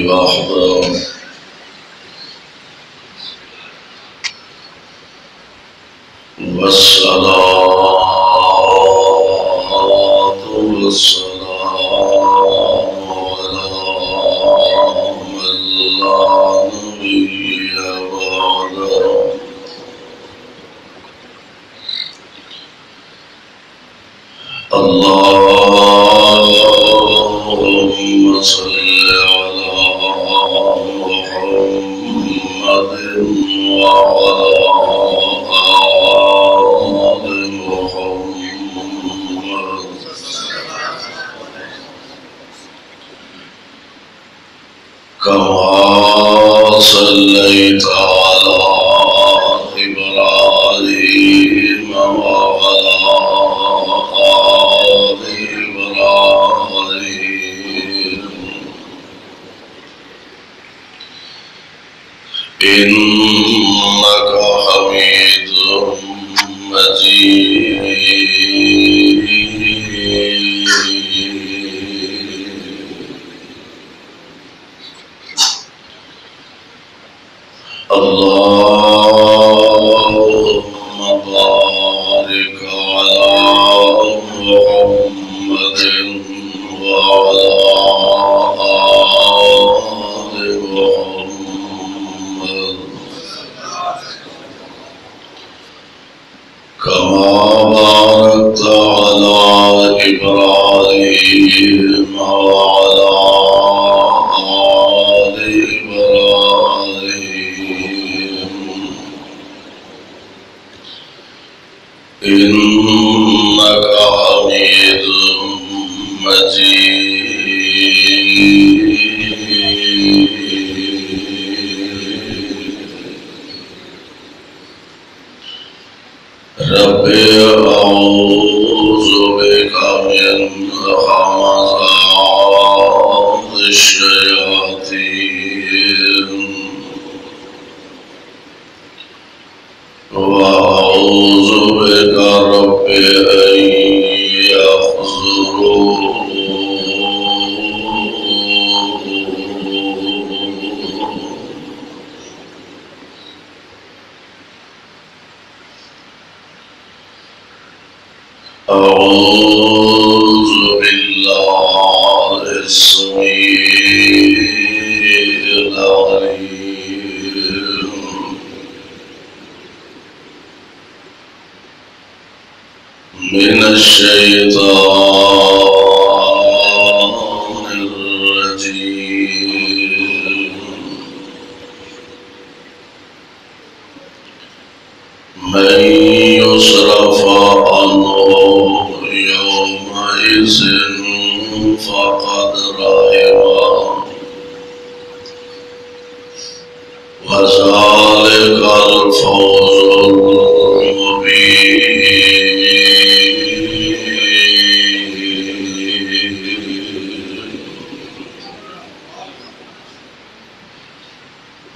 وحده والصلاة والسلام على من لا نبي بعده اللهم صل على محمد وعلى آل محمد كما صليت على إبراهيم وعلى آل إبراهيم إنك حميد مجيد اللهم بارك على محمد وعلى آل محمد كما باركت على إبراهيم وعلى آل إبراهيم إنك حميد مجيد رب أعوذ بك من همزات الشياطين وأعوذ بك رب أن يحضرون أعوذ بالله السميع العليم من الشيطان الرجيم من يصرف عنه يومئذ فقد رحمه وذلك الفوز المبين.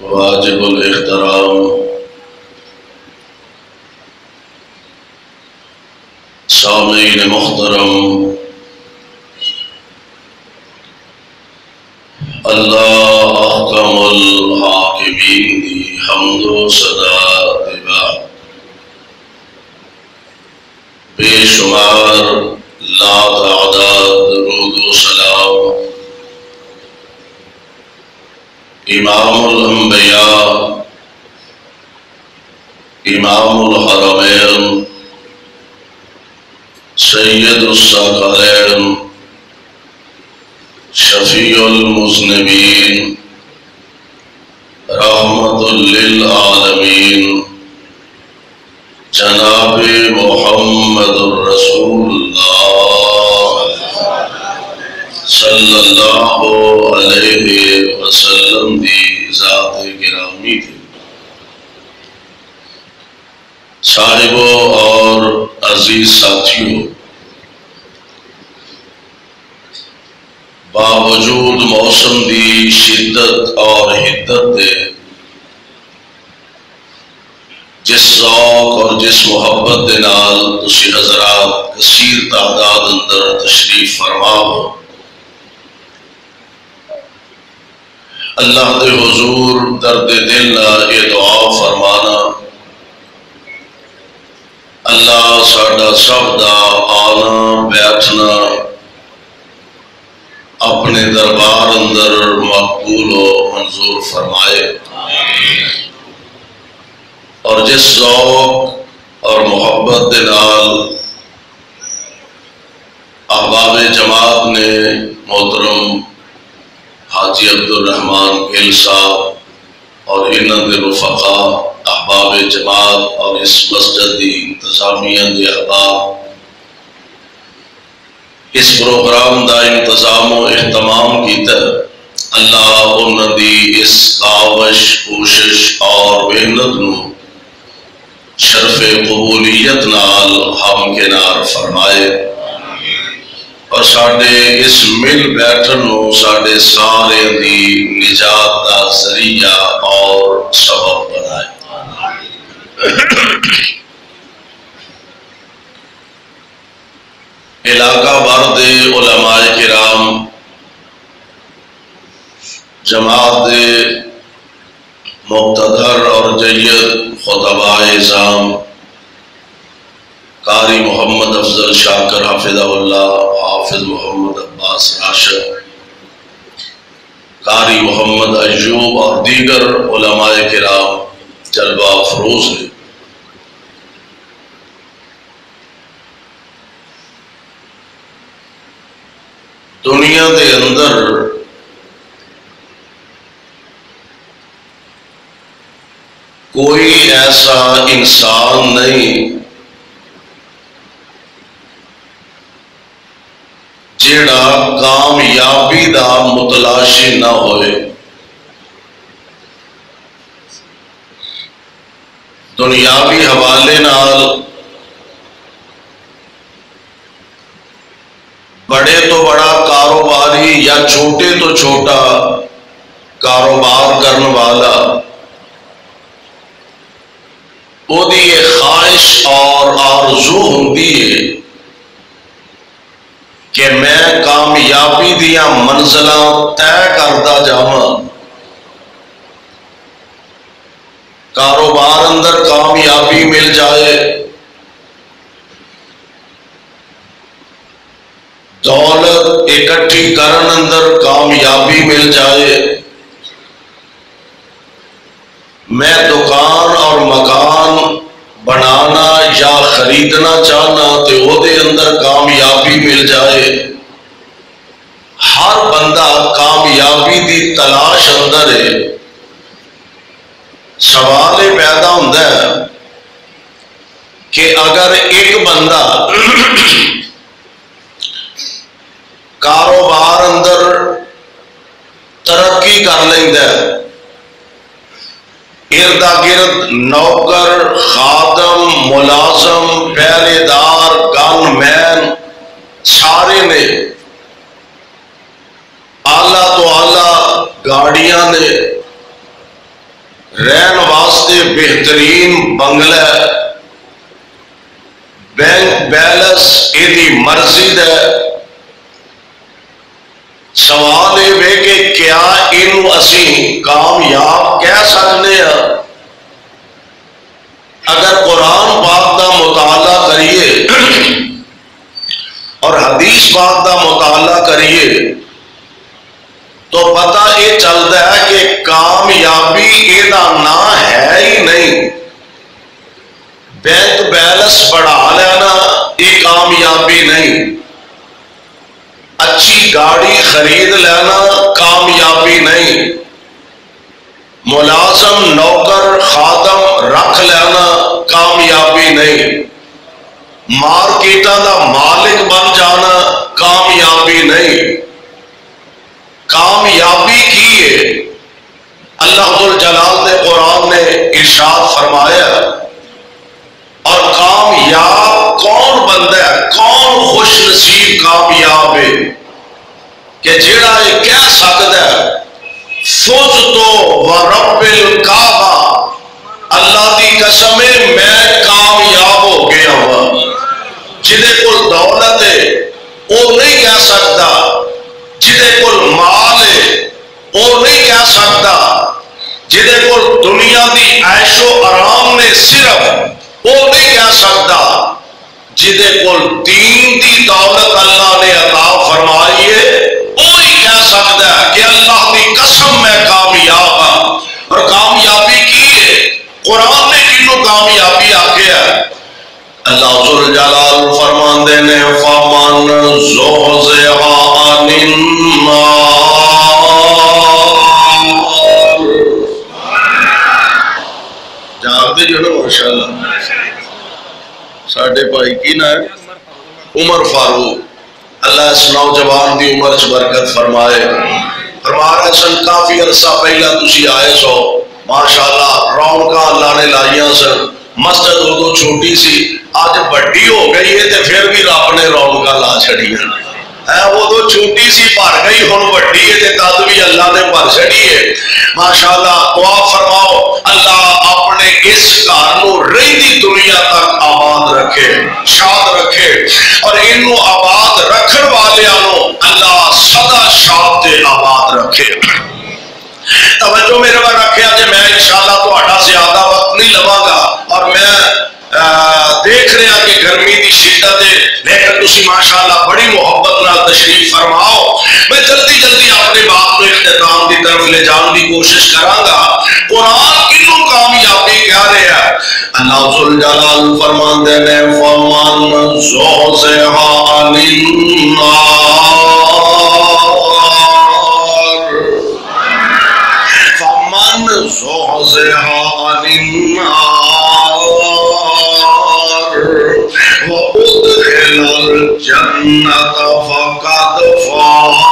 واجب الاحترام سامعین محترم، اللہ احکم الحاکمین دی حمد و صدا دبا بے شمار لا تعداد درود و سلام امام الانبیاء امام الحرمین سید الثقلین شفیع المذنبین رحمت للعالمین جناب محمد الرسول اللہ صلی اللہ علیہ وسلم دی ذات گرامی تھی. صاحبوں اور عزیز ساتھیوں، باوجود موسم دی شدت اور حدت دے جس ذوق اور جس محبت دے نال تسی حضرات کثیر تعداد اندر تشریف فرما ہو، اللہ دے حضور درد دل نال یہ دعا فرمانا، اللہ ساڈا سب دا آنا بیٹھنا اپنے دربار اندر مقبول و منظور فرمائے، اور جس ذوق اور محبت دے نال احباب جماعت نے محترم حاجی عبدالرحمان گل صاحب اور انہاں دے رفقا احباب جماعت اور اس مسجد دی انتظامیہ دے احباب اس پروگرام دا انتظام و اہتمام کیتا، اللہ انہاں دی اس کاوش کوشش اور محنت نو شرف قبولیت نال ہم کنار فرمائے، اور ساڈے اس مل بیٹھن نو ساڈے سارے دی نجات دا ذریعہ اور سبب بنائے۔ علاقہ بھر دے علماء کرام، جماعت دے مقتدر اور جید خطباء اعظام، قاری محمد افضل شاکر حافظہ اللہ، حافظ محمد عباس راشد، قاری محمد ایوب اور دیگر علماء کرام جلوہ افروز ہیں۔ دنیا دے اندر کوئی ایسا انسان نہیں جیڑا کامیابی دا متلاشی نہ ہوئے۔ دنیاوی حوالے نال بڑے تو بڑا کاروباری یا چھوٹے تو چھوٹا کاروبار کرنے والا، وہ دی یہ خواہش اور آرزو ہوندی ہے کہ میں کامیابی دیاں منزلاں طے کرتا جاواں، کاروبار اندر کامیابی مل جائے، دولت اکٹھی کرن اندر کامیابی مل جائے، میں دکان اور مکان بنانا یا خریدنا چاہنا تے وہ دے اندر کامیابی مل جائے۔ ہر بندہ کامیابی دی تلاش اندر ہے۔ سوال یہ پیدا ہوتا ہے کہ اگر ایک بندہ کاروبار اندر ترقی کر لیندہ ہے، اردا گرد نوکر، خادم، ملازم، پہرے دار، گن مین سارے نے، اعلیٰ تو اعلیٰ گاڑیاں نے، رہن واسطے بہترین بنگلہ، بینک بیلنس ایدی مرضی ہے۔ سوال یہ کہ کیا انہوں اسی کامیاب کہہ سکنے ہیں؟ اگر قرآن پاک دا مطالعہ کریے اور حدیث پاک دا مطالعہ کریے تو پتہ یہ چلتا ہے کہ کامیابی یہ نام ہے ہی نہیں۔ بینک بیلنس بڑھا لینا یہ کامیابی نہیں، اچھی گاڑی خرید لینا کامیابی نہیں، ملازم نوکر خادم رکھ لینا کامیابی نہیں، مارکیٹاں دا مالک بن جانا کامیابی نہیں۔ کامیابی کی ہے؟ اللہ ذوالجلال نے قرآن نے ارشاد فرمایا، اور کامیاب کون بندہ ہے، کون خوش نصیب کامیاب ہے کہ جیڑا یہ کہہ سکتا ہے فزتو ورب الکعبہ، اللہ دی قسم ہے میں کامیاب ہو گیا ہوا۔ جدے کل دولت ہے وہ نہیں کہہ سکتا، جدے کل مال ہے وہ نہیں کہہ سکتا عیش و آرام نے صرف وہ نہیں کہہ سکتا جدے کول دین دی دولت اللہ نے عطا فرمائی ہے، وہی کہہ سکتا ہے کہ اللہ کی قسم میں کامیاب ہوں۔ اور کامیابی کی ہے، قرآن نے کنوں کامیابی آکھیا ہے؟ اللہ ذوالجلال فرماندے نے فَمَنْ زُحْزِحَ عَنِ النَّارِ، جانتے جو نا ماشاءاللہ ساڑھے بھائی کی نا ہے عمر فاروق، اللہ اس نوجوان دی عمر چ برکت فرمائے۔ فرما رہے سن کافی عرصہ پہلا تسی آئے سو، ماشاءاللہ رونقاں اللہ نے لائیاں سن، مسجد ادو چھوٹی سی آج بڑی ہو گئی ہے تے پھر بھی رب نے رونقاں لا چھڑیاں، وہ تو چھوٹی سی بھر گئی ہن بڑی ہے تے تد بھی اللہ نے بھر چھڑی ہے۔ ماشاءاللہ دعا فرماؤ اللہ اپنے اس گھر نو رہندی دنیا تک آباد رکھے، شاد رکھے، اور انو آباد رکھن والیاں نو اللہ سدا شاد تے آباد رکھے۔ توجہ میرے پر رکھیا جے میں انشاءاللہ تہاڈا زیادہ وقت نہیں لواں گا، اور میں دیکھ رہا کہ گرمی دی شدت ہے، لیکن تسی ماشاءاللہ بڑی محبت نال تشریف فرماؤ۔ میں جلدی جلدی اپنے بات کو اختتام دی طرف لے جان دی کوشش کراں گا۔ قرآن کنوں کامیابی کہہ رہا ہے؟ اللہ ذوالجلال فرماندے نے فَمَنْ زُحْزِحَ عَنِ فَمَنْ زُحْزِحَ عَنِ النَّارِ وَأُدْخِلَ الْجَنَّةَ فَقَدْ فَازَ۔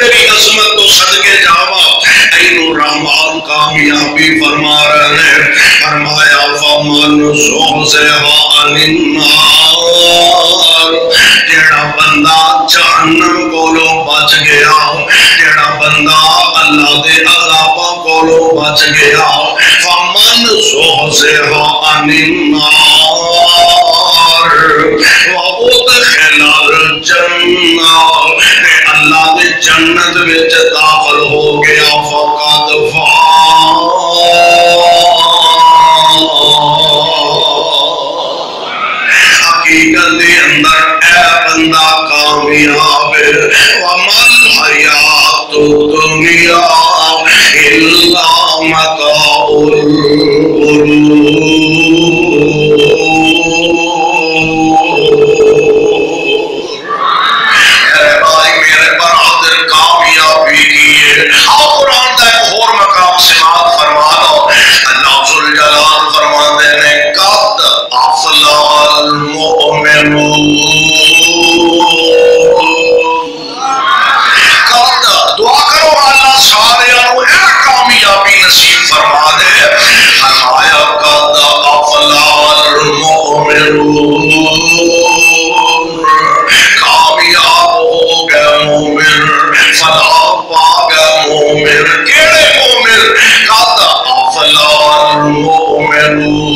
تیری عظمت تو صدقے جاوا، اینو رحمان کامیابی فرما رہے ہیں۔ فرمایا فَمَنْ زُحْزِحَ عَنِ النَّارِ، جیڑا بندہ جہنم کولو بچ گیا، جیڑا بندہ اللہ دے عذاباں کولو بچ گیا، فَمَنْ زُحْزِحَ عَنِ النَّارِ وَأُدْخِلَ الْجَنَّةَ، اللہ دے جنت وچ داخل ہو گیا، فقد فاز۔ حقیقت دے اندر اے بندہ کامیاب ہے۔ وَمَا الْحَيَاةُ الدُّنْيَا إِلَّا مَتَاعُ الْغُرُورِ۔ دعا کرو اللہ سارے کامیابی نصیب فرما دے۔ فرمایا قد افلح المؤمنون، کامیاب ہو گئے مومن، فلاح پا گئے مومن۔ کیڑے مومن؟ قد افلح المؤمنون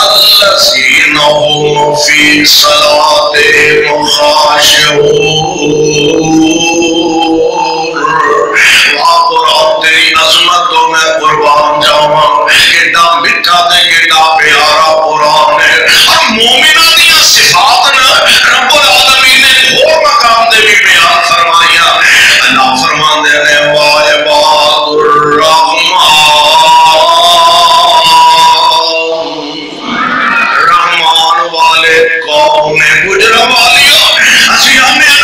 الذین هم فی صلاتهم خاشعون۔ تیری عظمت تو میں قربان جاواں، کیڈا میٹھا تے کیڈا پیارا قرآن ہے۔ اور مومناں دیاں صفات نہ رب العالمین نے اور مقام دے بھی بیان فرمایا۔ اللہ فرماندے نے وَعِبَادُ الرَّحْمَنِ، رحمان والے قوم گجرا والیاں، اسی ہمیں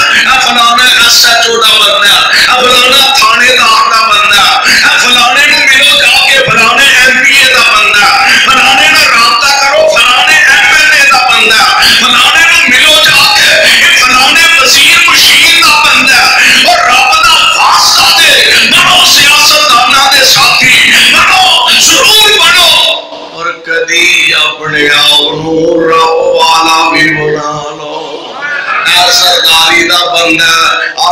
فلانا SHO دا بندہ، فلانا تھانے دار دا بندہ، فلانے نو ملو جا کے فلانے MPA دا بندہ، فلانے نو رابطہ کرو فلانے MLA دا بندہ، فلانے نو ملو جا کے فلانے وزیر مشیر دا بندہ، اور رب دا واسطہ دے بنو، سیاستداناں دے ساتھی بنو، ضرور بنو، اور کدی اپنے آنو رب والا بھی بنا لو۔ سرداری دا بندہ،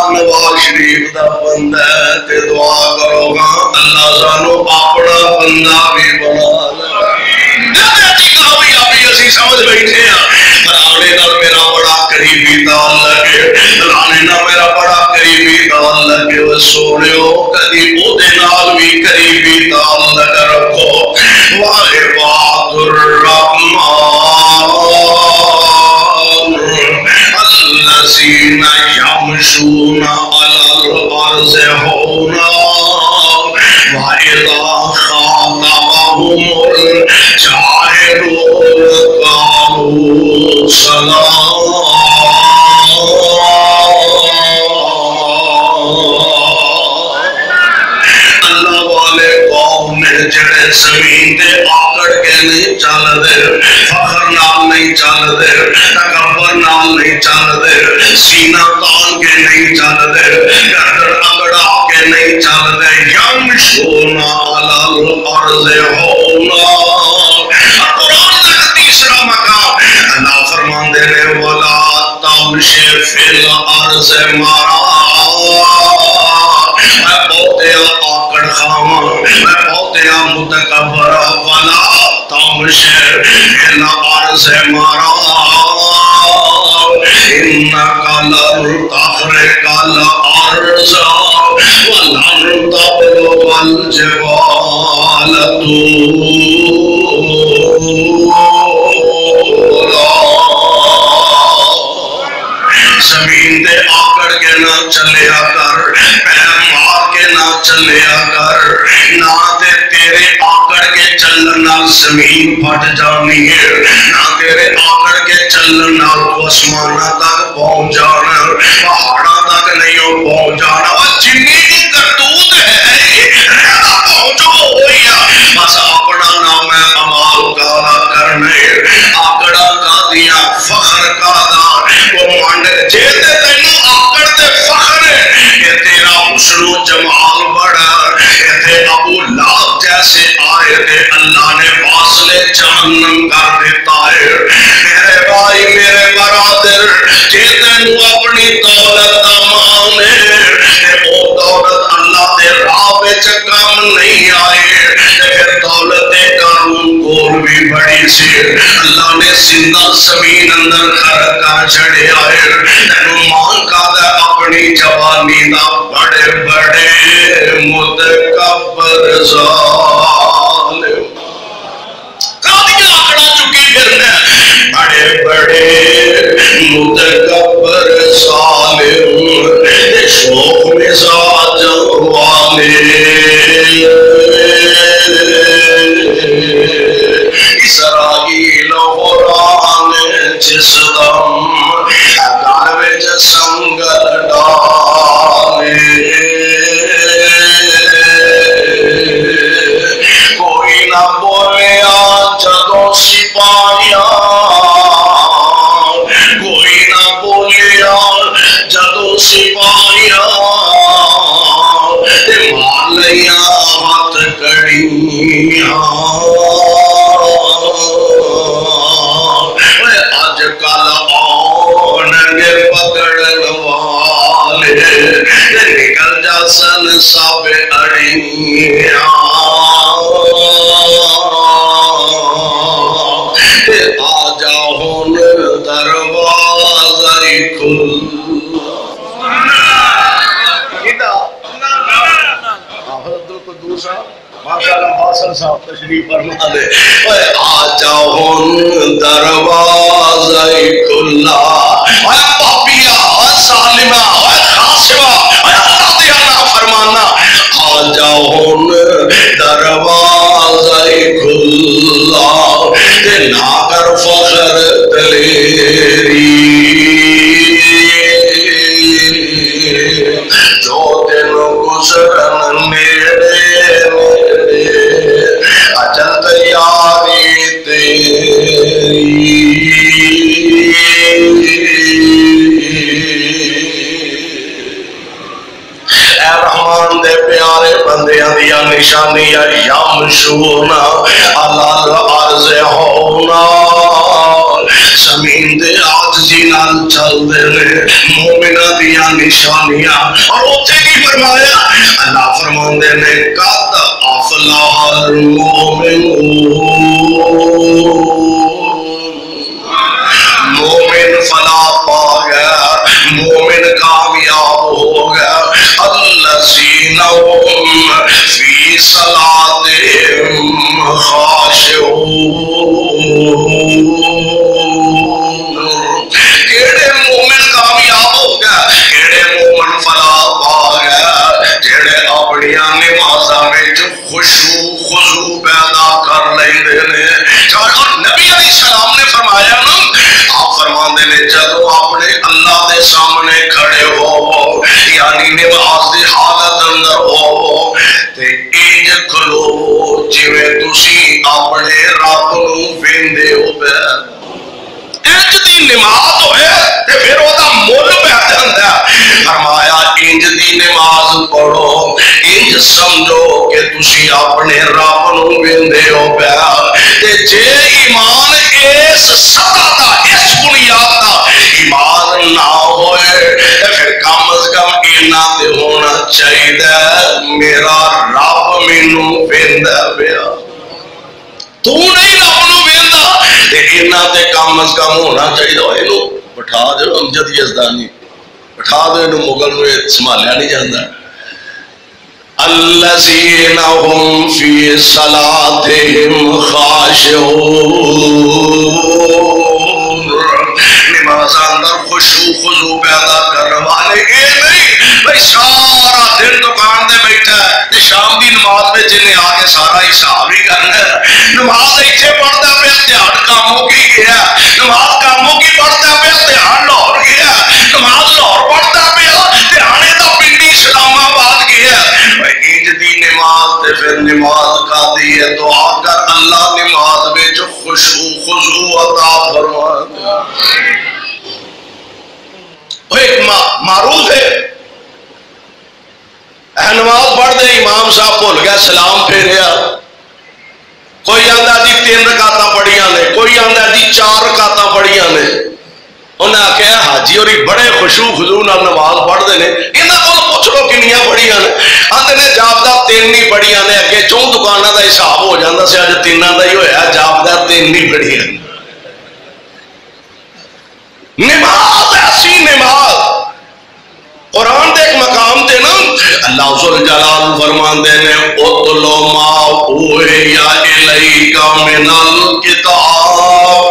نواز شریف دا بندہ، تے دعا کرو گا اللہ سانو اپنا بندہ بھی بنا لے۔ کامیابی اسی سمجھ بیٹھے ہیں، فلانے نال میرا بڑا قریبی تعلق ہے، لانے نہ میرا بڑا قریبی تعلق ہے، وہ سونیو کدی او دے نال بھی قریبی تعلق رکھو۔ وعباد الرحمن الذین یمشون علی الارض ہونا وَإِذَا خَاطَبَهُمُ الْجَاهِلُونَ قَالُوا سَلَامًا۔ اللہ والے قوم نے جڑے زمین دے آکڑ کے نہیں چل دے، فخر نال نہیں چل دے، تکبر نال نہیں چل دے، سینہ تان کے نہیں چل دے، گردن اگڑا کے نہیں چل دے، یمشونا علی الارض ہونا۔ قرآن کا تیسرا مقام اللہ فرمان دے رہے وَلَا تَمْشِ فِي الْأَرْضِ مَرَحًا۔ میں بہتیا آکڑ خواہاں، میں بہتیا متکبر، وَلَا تَمْشِ فِي الْأَرْضِ مَرَحًا إِنَّكَ لَن تَخْرِقَ الْأَرْضَ وَلَن تَبْلُغَ الْجِبَالَ طُولًا۔ زمین دے آکڑ کے نہ چلیا کر، پیر مار کے نہ چلیا کر، نہ تے تیرے آکڑ کے چلن نال زمین پھٹ جانی ہے، نہ تیرے آکڑ کے چلن نال آسماناں تک پہنچ جانا، پہاڑاں تک نہیں پہنچ جانا۔ جنی کی کرتوت ہے رہنا پہنچو ہویا، بس اپنا نام امال کالا کرنے، آکڑا کا دیا فخر کا دا وہ مانڈ جیتے تینوں آکڑ دے فخر ہے کہ تیرا حسن و جمال بڑا، کہ ابو لہب جیسے آئے تھے اللہ نے واصلے جہنم کر دیتا ہے۔ میرے بھائی میرے برادر جے تینوں اپنی دولت دا مان ہے، وہ دولت اللہ دے راہ وچ کم نہیں آئے، پھر دولت قارون کول بھی بڑی سی، اللہ نے زندہ زمین اندر خرق کر چھڑیا ہے۔ تینوں مان کا دے اپنی جوانی دا بڑے بڑے متکبر ظالم کادیاں آکڑا چکی پھرنے، بڑے بڑے متکبر ظالم شوق مزاج والے، اسرائیل قرآن جس دم گھر وچ سنگل ڈالے، کوئی نہ بولیا جدوں سپاہیاں، کوئی نہ بولیا جدوں سپاہیاں، مار لیا ہاتھ کڑیاں۔ اج کل آن گے پکڑن والے، نکل جا سن سب اڑیاں، آ جا ہن دروازہ کھل۔ حاصل صاحب تشریف فرما دے، آ جاؤ دروازہ کھلا، پاپیا ظالمہ خاصمہ اللہ دیا نا فرمانا، آ جاؤ دروازہ کھلا، تے نہ کر فخر دلیری، جو دن گزرن نیڑے اجل تیاری تیری، اے رحمان دے پیارے بندیاں دیا نشانیاں، یمشون علی الارض ہونا، زمین دے عاجزی نال چل دے نے، مومنہ دیا نشانیاں۔ اور اتھے کی فرمایا اللہ فرمان دے نے قد افلح المؤمنون، مومن فلا پا نمازاں وچ خشوع خضوع پیدا کر لیندے نے. اور نبی علیہ السلام نے فرمایا نا، آپ فرماندے نے جدوں اپنے اللہ دے سامنے کھڑے ہو یعنی نماز دی حالت اندر ہو تے انج کھلو جویں تسی اپنے رب نوں ویندے ہو پے. انج دی نماز ہوئے تے پھر او دا مول پہ جاندا. فرمایا انج دی نماز پڑھو انج سمجھو کہ تسی اپنے رب نوں ویندے ہو پیا. تے جے ایمان اس سطح دا اس بنیاد دا ایمان نہ ہوئے تے پھر کم از کم اینا تے ہونا چاہیے میرا رب مینوں ویندا پیا. تو نہیں رب نوں ویندا تے اینا تے کم از کم ہونا چاہیے. اینو بٹھا دے امجد یزدانی بٹھا دے اینو مغل نوں سنبھالیا نہیں جاندا. الذین هم فی صلاتهم خاشعون. نماز اندر خشوع خضوع پیدا کرنے والے یہ نہیں بھائی سارا دن دکان دے بیٹھا ہے تے شام دی نماز میں جنہیں آ کے سارا حساب ہی کرنا ہے. نماز ایتھے پڑھتا پیا دھیان کاموں کی گیا. نماز کاموں کی پڑھتا پیا دھیان لاہور گیا. نماز لاہور پڑھتا پیا دھیان دا پنڈی اسلام آباد گیا. انج دی نماز تے پھر نماز کا دی ہے دعا کر اللہ نماز وچ خشوع خضوع عطا فرما. ایک معروف ہے نماز پڑھ دے امام صاحب بھول گیا سلام پھیریا. کوئی آندا جی 3 رکعتاں پڑھیاں نے, کوئی آندا جی 4 رکعتاں پڑھیاں نے. انہیں آخیا حاجی اور بڑے خشوع خضوع نال نماز پڑھتے ہیں, یہاں کو پوچھ لو کنیاں پڑھیاں نے. آتے نے جاپدہ 3 ہی پڑھیاں نے. اگے 4 دکانوں کا حساب ہو جاتا سی, اج 3 کا ہی ہوا. جاپدہ 3 ہی پڑھیاں. نماز ایسی نماز قرآن دے ایک مقام تے نا اللہ ذل جلال فرماندے نے اتل ما اوحی الیک من الکتاب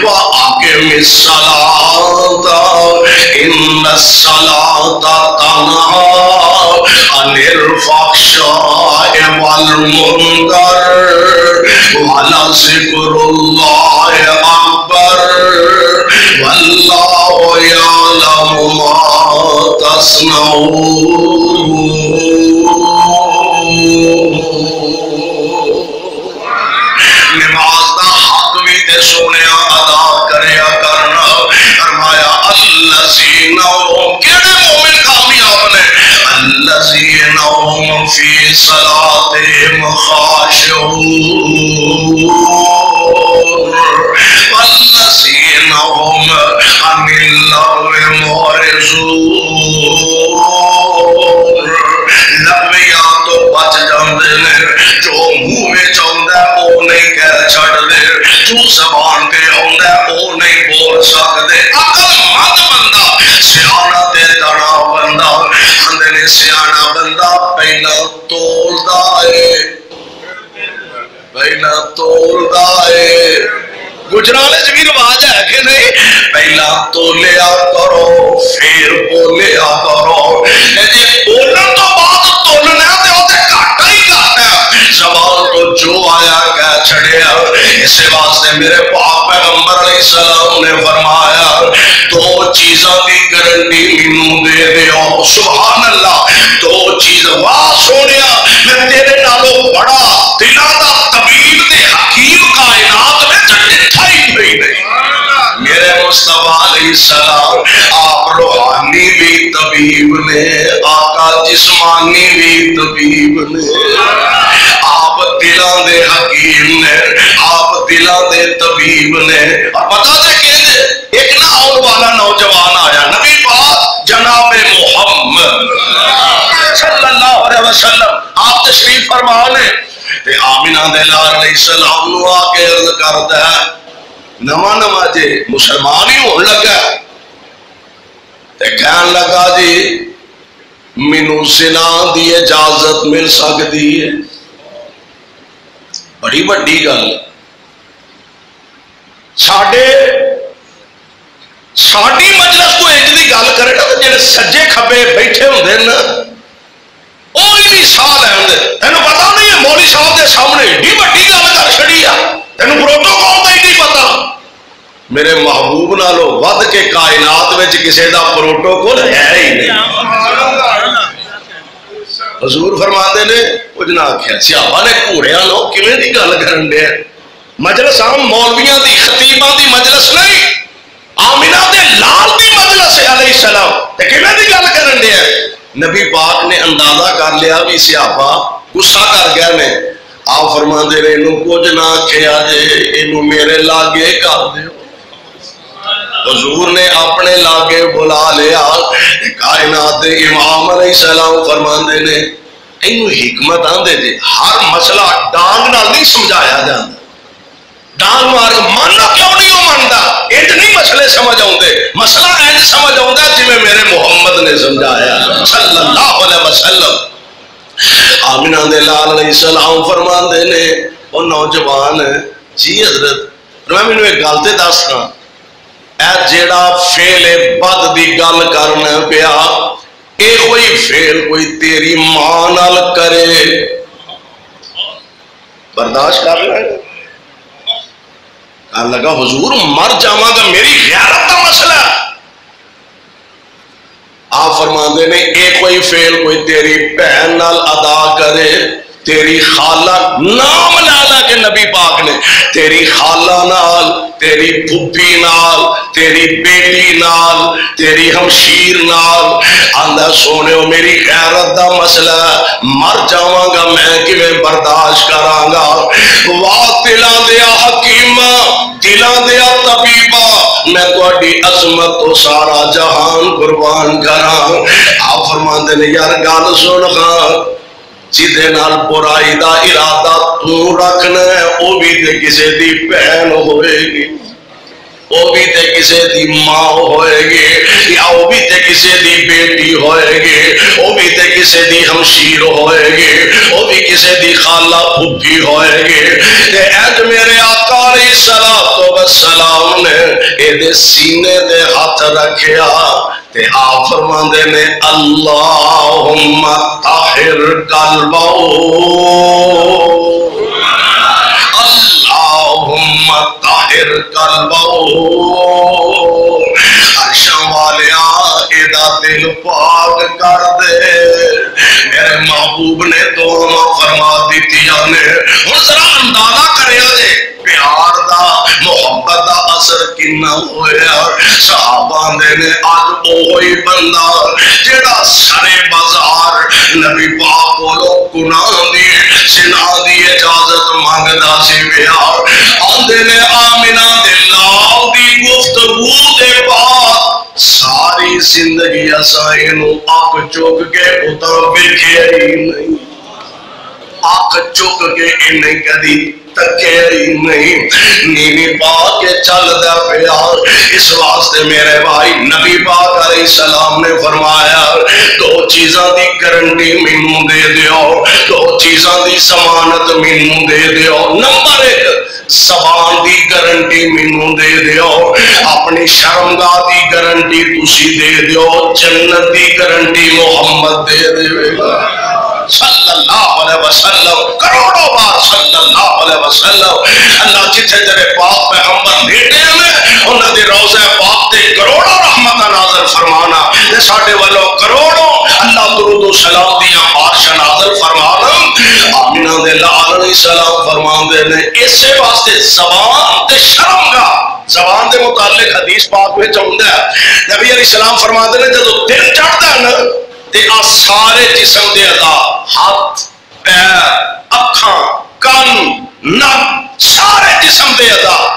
واقم الصلاۃ ان الصلاۃ تنہی عن الفحشاء والمنکر ولذکر اللہ اکبر واللہ یعلم ما تصنعون. نماز دا حق بھی تے سونے ادا کریا کرنا. فرمایا الذین کیڑے مومن کامیاب نے الذین هم فی صلاتهم خاشعون والذین هم عن اللغو معرضون. لغویاں تو بچ جاندے نے, جو منہ میں چاہندا ہے وہ نہیں کہہ چھڈدے, جو زبان تے آندا ہے وہ نہیں بول سکدے. عقل مند بندہ سیاںا تے دانا بندہ آندے نے سیاںا بندہ پہلا تولدا ہے, پہلا تولدا ہے. گجرالے بھی رواج ہے کہ نہیں, پہلا تولیا کرو پھر بولیا کرو. جی بولن تو بعد تولنا تے وہ گھاٹا ہی گھاٹا ہے. زبان تو جو آیا کہہ چھڑیا. اس واسطے میرے پاک پیغمبر علیہ السلام نے فرمایا 2 چیزاں دی گارنٹی مینوں دے دیو. سبحان اللہ. 2 چیز واہ سونیا میں تیرے نالوں بڑا دلاں دا طبیب تے حکیم کائنات میں ڈٹھا ہی نہیں. میرے مصطفیٰ علیہ السلام آپ روحانی بھی طبیب نے, آقا جسمانی بھی طبیب نے, آپ دلاں دے حکیم نے, آپ دلاں دے طبیب نے. اور پتہ جے کہ ایک نہ آن والا نوجوان آیا نبی پاک جناب محمد صلی اللہ علیہ وسلم آپ تشریف فرما نے تے آمینہ دے لال علیہ السلام نو آ کے عرض کردا ہے نواں نواں جے مسلمان ہی ہون لگا تے کہن لگا جی مینوں زنا دی اجازت مل سکتی ہے. بڑی بڑی گل. ساڈی مجلس کو انج دی گل کرے نا جڑے سجے کھبے بیٹھے ہوندے نا وہ نہیں تینوں پتا نہیں ہے مولوی صاحب کے سامنے ایڈی وڈی گل کر چھڑی آ، تینوں پروٹوکول کا ہی نہیں پتا. میرے محبوب نالوں ود کے کائنات میں کسی دا پروٹوکول ہے ہی نہیں. حضور فرماتے نے کچھ نہ آخیا صحابہ نے گھوڑیاں لو کیویں دی گل کرن دے. مجلس عام مولویاں دی خطیباں دی مجلس نہیں، آمنہ دے لال دی مجلس ہے علیہ السلام، تے کیویں دی گل کرن دے. نبی پاک نے اندازہ کر لیا بھی صحابہ غصہ کر گئے نے. آپ فرماندے نے انہوں کچھ نہ آخیا جے، انہوں میرے لاگے کر دیو. حضور نے اپنے لاگے بلا لیا. کائنات امام علیہ السلام فرماندے نے اینو حکمت آندے جے ہر مسئلہ ڈانگ نال نہیں سمجھایا جاتا. ڈانگ مار کے ماننا کیوں نہیں ہو مانتا، انج نہیں مسئلے سمجھ آتے. مسئلہ انج سمجھ آتا جی میں میرے محمد نے سمجھایا صلی اللہ علیہ وسلم. آمنہ دے لال علیہ السلام فرماندے نے وہ نوجوان جی حضرت میں مینوں ایک گل تے دسنا، اے جیڑا فعل بد دی گل کرنا پیا اے کوئی فعل کوئی تیری ماں نال کرے برداشت کر لے. کہنے لگا حضور مر جاواں گا، میری غیرت کا مسئلہ. آپ فرماندے نے اے کوئی فعل کوئی تیری بہن نال ادا کرے، تیری خالہ نام لالا کے نبی پاک نے تیری خالہ نال، تیری پھپھی نال، تیری بیٹی نال، تیری ہمشیر نال. آندا سونےو میری غیرت دا مسئلہ، مر جاواں گا میں کیویں برداشت کراں گا. واہ دلاں دیا حکیمہ، دلاں دیا طبیبہ، میں تہاڈی عظمت تو سارا جہان قربان کراں. آپ فرماندے نے یار گل سن خاں، جدے نال برائی دا ارادہ تو رکھنا ہے وہ بھی تے کسے دی بہن ہوئے گی، وہ بھی تے کسے دی ماں ہوئے گی، یا وہ بھی تے کسے دی بیٹی ہوئے گی، وہ بھی تے کسے دی ہمشیر ہوئے گی، وہ بھی کسے دی خالہ پھپھی ہوئے گی. تے اج میرے آقا علیہ السلام نے اے دے سینے دے ہاتھ رکھیا تے آپ فرماندے نے اللہم طاہر قلبہ، اللہم طاہر قلبہ. عرشاں والیا ایدا دل پاک کر دے. میرے محبوب نے دعا فرما دیتیاں نے. ہن ذرا اندازہ کریا جے پیار دا محبت دا اثر کنا ہویا. صحابہ نے اج اوہی بندہ جیڑا سرے بازار نبی پاک کولو گناہ دی زنا دی اجازت مانگدا سی پیا. آندے نے آمنہ دے لال دی گفتگو دے بعد ساری زندگی اساں اینو اک چک کے اتر ویکھیا ہی نہیں، اک چک کے انہیں کدی تکے ہی نہیں. نیوی پا کے چل دا پیا. اس واسطے میرے بھائی نبی پاک علیہ السلام نے فرمایا دو چیزاں دی گارنٹی مینوں دے دیو، دو چیزاں دی ضمانت مینوں دے دیو. نمبر ایک زبان دی گارنٹی مینوں دے دیو، اپنی شرمگاہ دی گارنٹی تسی دے دیو، جنت دی گارنٹی محمد دے دے صلی اللہ علیہ وسلم. کروڑوں بار صلی اللہ علیہ وسلم. اللہ جتھے تیرے پاک پیغمبر لیٹے ہیں انہاں دے روضہ پاک تے کروڑوں رحمت نازل فرمانا تے ساڈے والوں کروڑوں اللہ درود و سلام دیاں بارش نازل فرمانا. آمنہ دے لال علیہ السلام فرماندے نے اسے واسطے زبان تے شرمگاہ. زبان دے متعلق حدیث پاک وچ آوندا ہے نبی علیہ السلام فرماندے نے جدوں دل چڑھدا ہے نا تے آ سارے جسم دے اعضاء ہاتھ پیر اکھاں کان نک سارے جسم دے اعضاء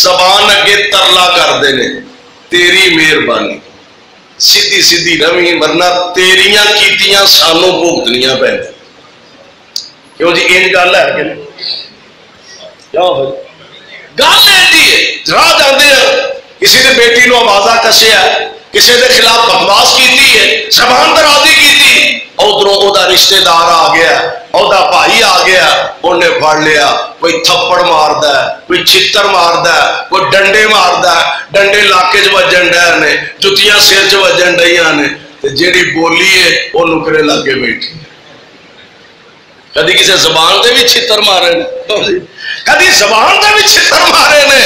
زبان اگے ترلا کردے نے تیری مہربانی سیدھی سیدھی روی ورنہ تیریاں کیتیاں سانوں بھگتنیاں پہ. کیوں جی ان گل ہے کہ کیا ہو گل ہے راہ جاندے ہیں کسی نے بیٹی نو آوازہ کسیا کسی دے خلاف بکواس کیتی ہے زبان درازی کیتی ادھروں او دا رشتہ دار آ گیا او دا بھائی آ گیا انہیں پھڑ لیا کوئی تھپڑ ماردا ہے کوئی چھتر ماردا ہے کوئی ڈنڈے ماردا ہے ڈنڈے علاقے چ وجن ڈے نے جتیاں سر چ وجن ڈیاں نے تے جیڑی بولی ہے وہ نکرے لاگے بیٹھی کدی کسی زبان دے بھی چھتر مارے نے، کدی زبان دے بھی چھتر مارے نے.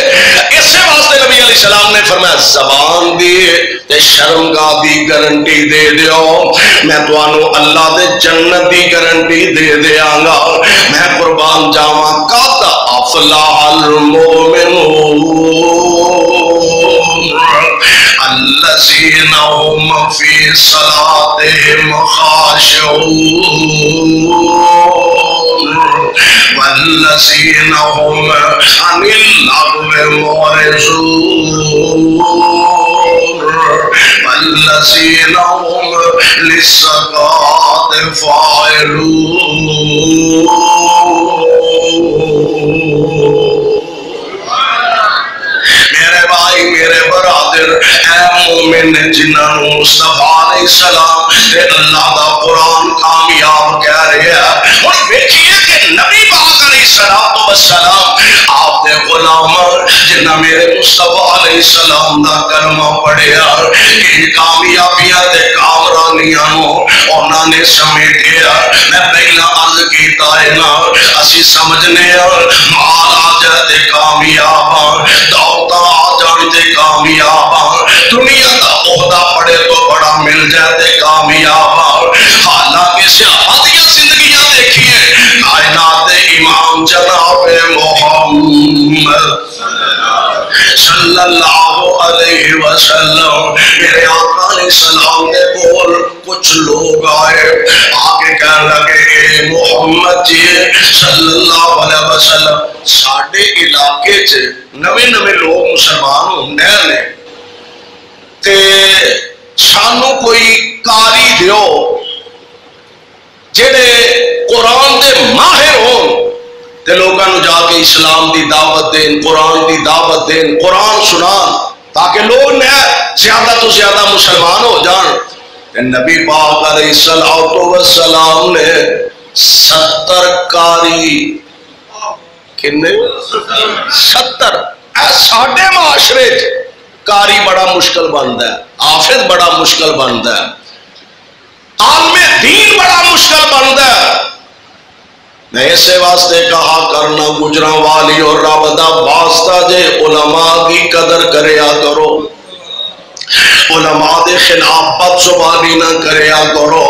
اسی واسطے نبی علیہ السلام نے فرمایا زبان دی تے شرمگاہ دی گارنٹی دے دیو، میں تانوں اللہ دے جنت دی گارنٹی دے دیاں گا. میں قربان جاواں قد افلح المؤمنون الذین هم فی صلاتهم خاشعون والذین هم عن اللغو معرضون والذین هم للزکاة فاعلون. میرے بھائی میرے برادر اے مومن جنہوں مصطفیٰ علیہ السلام تے اللہ دا قرآن کامیاب کہہ رہے ہیں. اور دیکھیے کہ نبی پاک علیہ السلام آپ دے غلام جنہ میرے مصطفیٰ علیہ السلام دا کلمہ پڑھیا ان کامیابیاں تے کامرانیاں انہوں نے سمیٹیا. میں پہلا عرض کیتا ہے نا اسی سمجھنے مال آ جاتے کامیاب، دولت آ جاتے کامیاب، دنیا کا عہدہ پڑے تو بڑا مل جاتے کامیاب. حالانکہ صحابہ زندگیاں دیکھیے کائنات امام جناب محمد صلی اللہ علیہ وسلم میرے آقا علیہ السلام کے بول کچھ لوگ آئے آگے کہنے لگے اے محمد جی صلی اللہ علیہ وسلم ساڑھے علاقے چے نوے نوے لوگ مسلمان ہوندے نے تے سانو کوئی کاری دیو جڑے قرآن دے ماہر ہون تے لوگاں نو جا کے اسلام دی دعوت دین، قرآن دی دعوت دین، قرآن سنان تاکہ لوگ نے زیادہ تو زیادہ مسلمان ہو جان. تے نبی پاک علیہ السلام نے 70 کاری کنے 70 ساڈے معاشرے کاری بڑا مشکل بنتا ہے، حافظ بڑا مشکل بنتا ہے، عالم دین بڑا مشکل بنتا ہے. میں اسے واسطے کہا کرنا گجراں والی اور رب دا واسطہ جے علماء کی قدر کریا کرو، علماء دے خلاف بد زبانی نہ کریا کرو،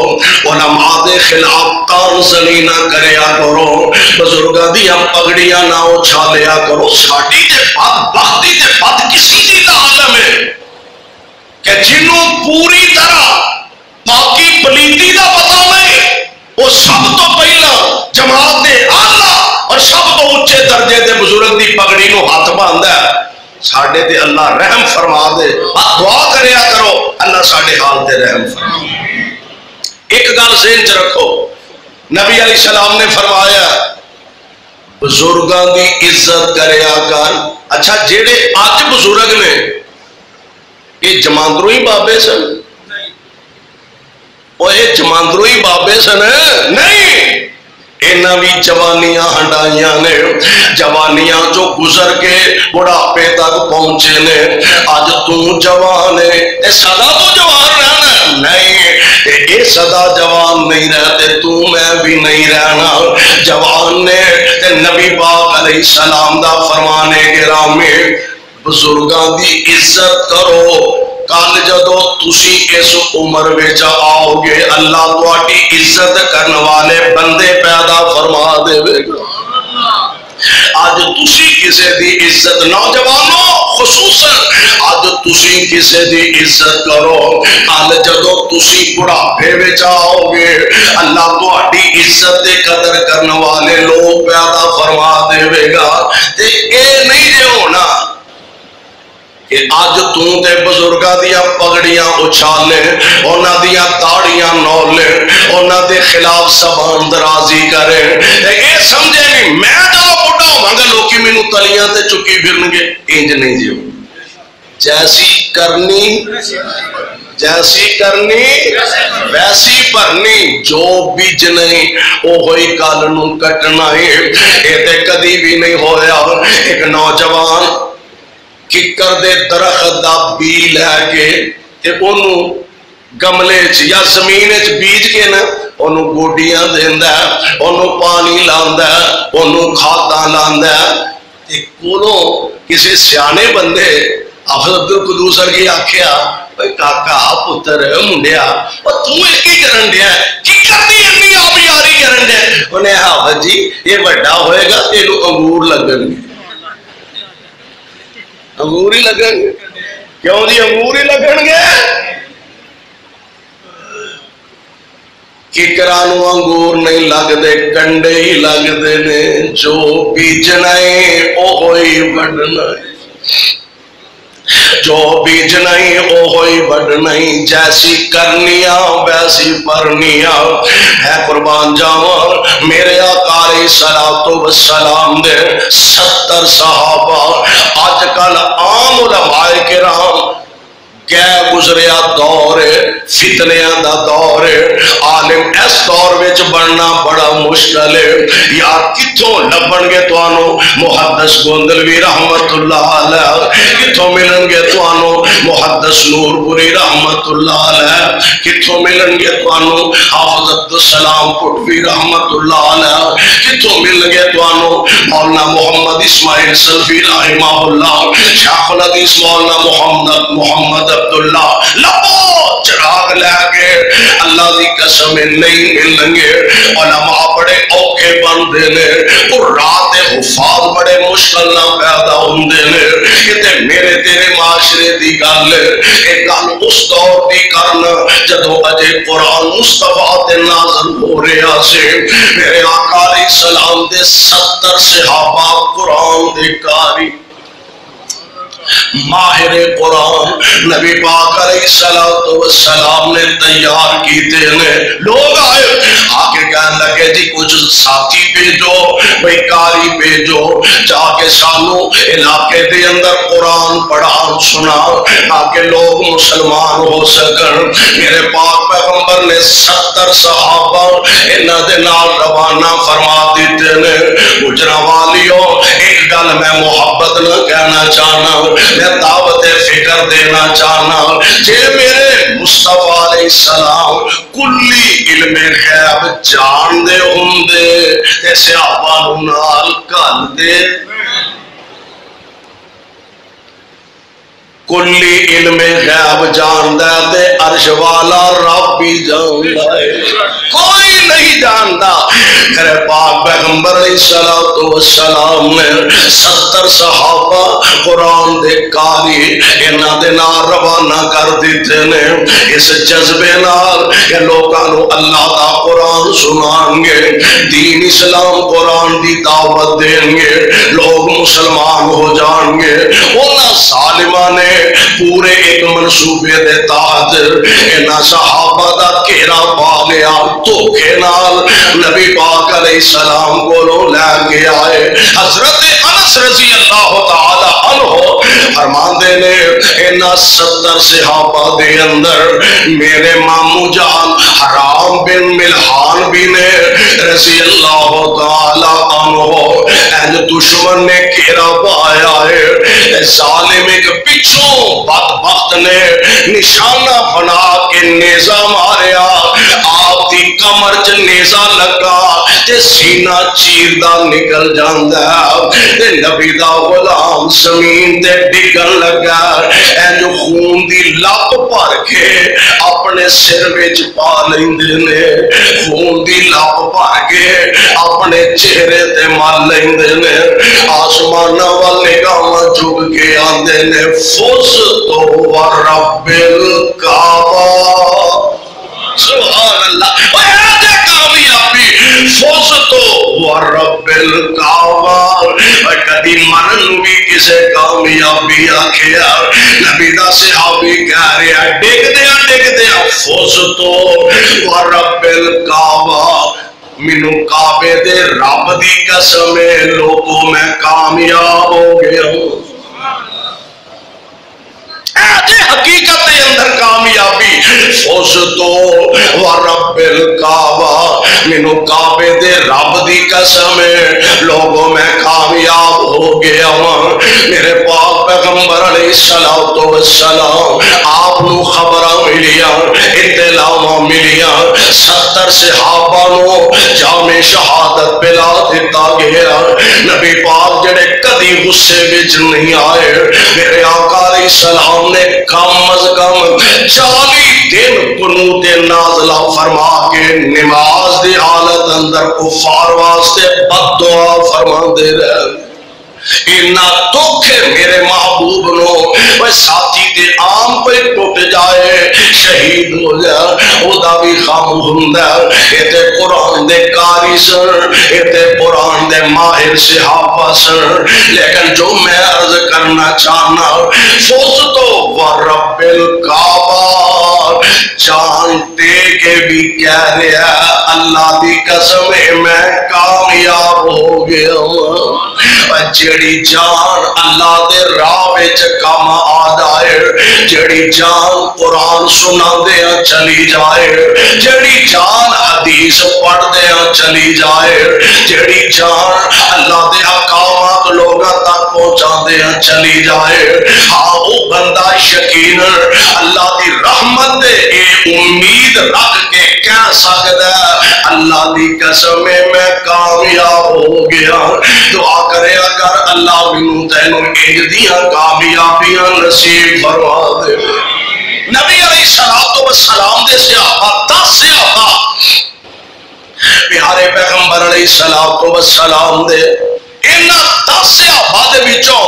علماء دے خلاف کانزنی نہ کریا کرو، بزرگاں دیاں پگڑیاں نہ اچھالیا کرو. ساڈی تے بدبختی تے بدقسمتی دا عالم ہے کہ جنوں پوری طرح پاکی پلیتی دا پتہ نہیں، وہ سب تو پہلا جماعت دے آلہ اور سب تو اونچے درجے دے بزرگ دی پگڑی نو ہاتھ باندھا ہے. ساڈے تے اللہ رحم فرما دے، دعا کریا کرو اللہ ساڈے حال تے رحم فرما. ایک گل ذہن چ رکھو، نبی علیہ السلام نے فرمایا بزرگاں دی عزت کریا کر. اچھا جیڑے اج بزرگ نے یہ جماندروئی بابے سن؟ وہ یہ جماندروئی بابے سن نہیں، انہاں بھی جوانیاں ہنڈائیاں نے، جوانیاں جو گزر کے بڑھاپے تک پہنچے نے. اج تو جوان ہے تے سدا تو جوان رہنا نہیں، اے سدا جوان نہیں رہتے تو میں بھی نہیں رہنا. جوان نے تے نبی پاک علیہ السلام دا فرمانے گرامی بزرگاں دی عزت کرو. کل جدو تسی اس عمر وچ آؤ گے اللہ تہاڈی عزت کرنے والے بندے پیدا فرما دے گا. آج تسی کسے دی عزت نوجوانوں خصوصاً آج تسی کسے دی عزت کرو، کل جدو تسی بڑھاپے وچ آؤ گے اللہ تہاڈی عزت دے قدر کرنے والے لوگ پیدا فرما دے گا. تے اے نہیں جے ہونا کہ آج توں تے بزرگاں دیاں پگڑیاں اچھالے، انہاں دیاں داڑیاں نولے، انہاں دے خلاف زبان درازی کرے. اے سمجھے نہیں میں جب بڑھا ہوں گا لوکی مینوں تلیاں تے چکی پھرن گے. انج نہیں جیو، جیسی کرنی ویسی بھرنی، جو بیج نہیں وہی کل نوں کٹنا ہے. اے تے کدی بھی نہیں ہویا. ایک نوجوان ککر دے درخت دا بی لے کے تے اونوں گملے چ یا زمین وچ بیج کے نا انہوں گوڈیاں دیندا ہے، انہوں پانی لاندا ہے، انہوں کھاداں لاندا ہے۔ تے کولوں کسی سیانے بندے حافظ عبد القدوس ورگی آکھیا بھائی کاکا پتر منڈیا اور تو یہ کی کرن دیا کی کرنی انی آبیاری کرن دیا؟ انہیں حافظ جی یہ بڑا ہوئے گا تینوں انگور لگن گے۔ انگور ہی لگن گے؟ کیوں جی انگور ہی لگن گے؟ ککرانو انگور نہیں لگ دے کنڈے ہی لگ دے نے، جو بیجنا ہے او ہوئی بڑھنا ہے، جو بیج نہیں او ہوئی بڑھ نہیں، جیسی کرنیاں ویسی پرنیاں ہے۔ قربان جاؤں میرے آقا علیہ السلام دے 70 صحابہ آج کل عام علماء کرام کیا گزریا دور فتنیاں دا دور، عالم اس دور وچ بننا بڑا مشکل ہے یار۔ کتھوں لبن گے توانوں محدث گوندلوی رحمت اللہ علیہ، کتھوں ملن گے توانوں محدث نور پوری رحمت اللہ علیہ، کتھوں ملن گے توانوں حافظ عبدالسلام پٹوی رحمت اللہ علیہ، کتھوں ملن گے توانوں مولانا محمد اسماعیل سلفی رحمہ اللہ، شیخ الحدیث مولانا محمد عبداللہ۔ لبو چراغ لے کے اللہ دی قسم نہیں ملیں گے، علماء بڑے اوکھے بندے نے، اور رات حفاظ بڑے مشکل نہ پیدا ہوندے نے۔ یہ تے میرے تیرے معاشرے دی گل ہے، ایک گل اس دور دی کرنا جدوں اجے قرآن مصطفیٰ تے نازل ہو رہا سے۔ میرے آقا علیہ السلام دے 70 صحابہ قرآن دے قاری ماہر قرآن نبی پاک علیہ السلام نے تیار کیتے ہیں۔ لوگ آئے آکے کہنے لگے جی کچھ ساتھی بھیجو، بھئی کاری بھیجو، جا کے سانو علاقے دے اندر قرآن پڑھان سنا تاکہ لوگ مسلمان ہو سکن۔ میرے پاک پیغمبر نے 70 صحابہ انہاں دے نال روانہ فرما دیتے ہیں۔ گجرا والیوں ایک گل میں محبت نہ کہنا چاہنا، میں دعوت فکر دینا چاہنا، جے میرے مصطفیٰ علیہ السلام کلی علم غیب جان دے ہوں دے تے صحابہ نال کل دے، کلی علم غیب جان دے تے عرش والا رب بھی جان دے، کوئی نہیں جانتا۔ میرے پاک پیغمبر علیہ السلام نے 70 صحابہ قرآن دے قاری انہاں دے نال روانہ کر دیتے نے، اس جذبے نال کہ لوگاں نو اللہ دا قرآن سنان گے، دین اسلام قرآن دی دعوت دیں گے، لوگ مسلمان ہو جان گے۔ انہاں ظالماں نے پورے ایک منصوبے دے تحت انہاں صحابہ دا گھیرا پا لیا، دھوکے نال نبی پاک علیہ السلام کو لے کے آئے۔ حضرت انس رضی اللہ تعالی عنہ فرماندے نے انہاں 70 صحابہ دے اندر میرے مامو جان حرام بن ملحان بھی نے رضی اللہ تعالی عنہ این دشمن نے گھیرا پایا ہے، ظالم ایک پچھوں بدبخت نے نشانہ بنا کے نیزہ ماریا، آپ دی کمر چ نیزہ لگا تے سینہ چیردہ نکل جاندا تے نبی دا غلام زمین تے ڈگن لگا، اے جو خون دی لپ بھر کے اپنے سر وچ پا لیندے نے، خون دی لپ بھر کے اپنے چہرے تے مل لیندے نے، آسماناں وال نگاہاں جھک کے آندے نے فزت ورب الکعبہ۔ سبحان اللہ، کامیابی فزت ورب الکعبہ۔ کدی مرن بھی کسے کامیابی آکھیا، نبی دا صحابی کہہ رہا ڈگ دیا فزت ورب الکعبہ، مینو کعبے دے رب دی قسم لوگوں میں کامیاب ہو گیا ہوں۔ حقیقت اندر کامیابی فزت ورب الکعبہ، مینو کعبے دے رب دی قسم ہے لوگوں میں کامیاب ہو گیا ہوں. میرے پاک پیغمبر علیہ الصلوۃ والسلام آپ نو خبراں ملیاں اطلاعاں ملیاں 70 صحابہ نو جام شہادت پلا دیتا گیا. نبی پاک جڑے کدی غصے وچ نہیں آئے میرے آقا علیہ السلام نے کم از کم 40 دن قنوت نازلہ فرما کے نماز دی حالت اندر کفار واسطے بد دعا فرما دے رہے. اینا دکھ ہے میرے محبوب نو وہ ساتھی تے عام کوئی ٹوٹ جائے شہید ہو جائے او دا بھی غم ہوندا. اے تے قرآن دے قاری سن اے تے قرآن دے ماہر صحابہ سن. لیکن جو میں عرض کرنا چاہنا فوز تو ورب الکعبہ جان دے کے بھی کہہ رہا اللہ دی قسم ہے میں کامیاب ہو گیا ہوں. جڑی جان اللہ دے راہ وچ کم آ جائے جڑی جان قرآن سنا دیا چلی جائے جڑی جان حدیث پڑھ دیا چلی جائے جڑی جان اللہ دے احکامات لوگاں تک پہنچا دیا چلی جائے ہاں وہ بندہ یقین اللہ دی رحمت دے اے امید رکھ کے کہہ سکتا ہے اللہ دی قسم میں کامیاب ہو گیا. دعا کرے اگر اللہ بھی تینوں انج دیاں کامیابیاں نصیب فرما دے. نبی علیہ الصلوۃ والسلام دے صحابہ 10 صحابہ پیارے پیغمبر علیہ الصلوۃ والسلام دے انہاں 10 صحابہ دے وچوں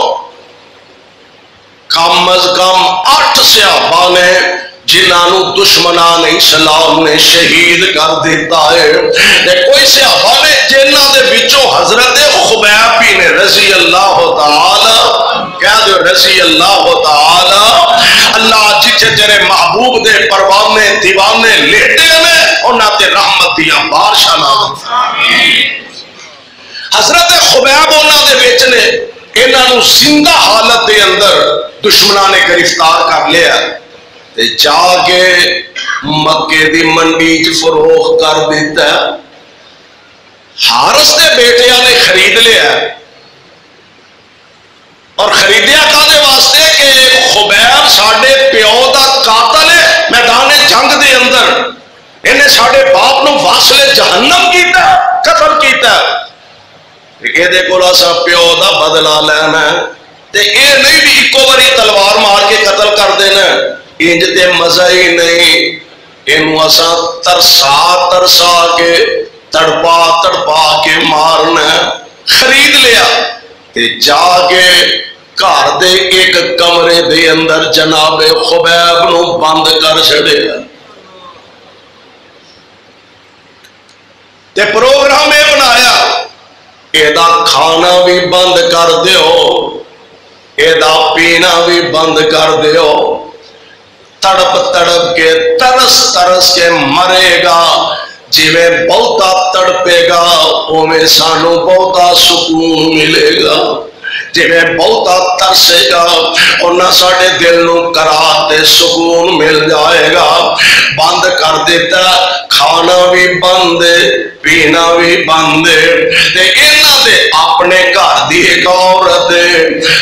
کم از کم 8 صحابہ نے جنہوں دشمنان اسلام نے شہید کر دیتا ہے. کوئی صحابہ نے جنہاں دے وچوں حضرت خبیب بن رضی اللہ تعالی کہہ دو رضی اللہ تعالی اللہ جتھے تیرے محبوب دے پروانے دیوانے لیٹے نے انہاں تے رحمت دیاں بارشاں نازل. حضرت خبیب انہاں دے وچ نے انہاں نو زندہ حالت دے اندر دشمناں نے گرفتار کر لیا جا کے مکے دی منڈی چ فروخت کر دیتا. حارث دے بیٹیاں نے خرید لیا اور خریدیا کادے واسطے کہ خبیب ساڈے پیو دا قاتل ہے میدان جنگ دے اندر انہیں ساڈے باپ نو واصل جہنم کیتا قتل کیتا. یہ دے کول اساں پیو دا بدلہ لینا تے اے نہیں بھی اکو باری تلوار مار کے قتل کر دینا انج تے مزہ ہی نہیں. اینو اساں ترسا ترسا کے تڑپا تڑپا کے مارنا. خرید لیا تے جا کے گھر دے ایک کمرے دے اندر جناب خبیب نو بند کر چھڑیا تے پروگرام یہ بنایا ایدا کھانا بھی بند کر دیو ایدا پینا بھی بند کر دیو. تڑپ تڑپ کے ترس ترس کے مرے گا جی میں بہتا تڑپے گا اویں سانو بہتا سکون ملے گا. جی میں بہتا ترسے گا انہاں ساڑے دل نو قرار دے سکون مل جائے گا. بند کر دیتا کھانا بھی بند پینا بھی بند. انہاں دے اپنے گھر دی ایک عورت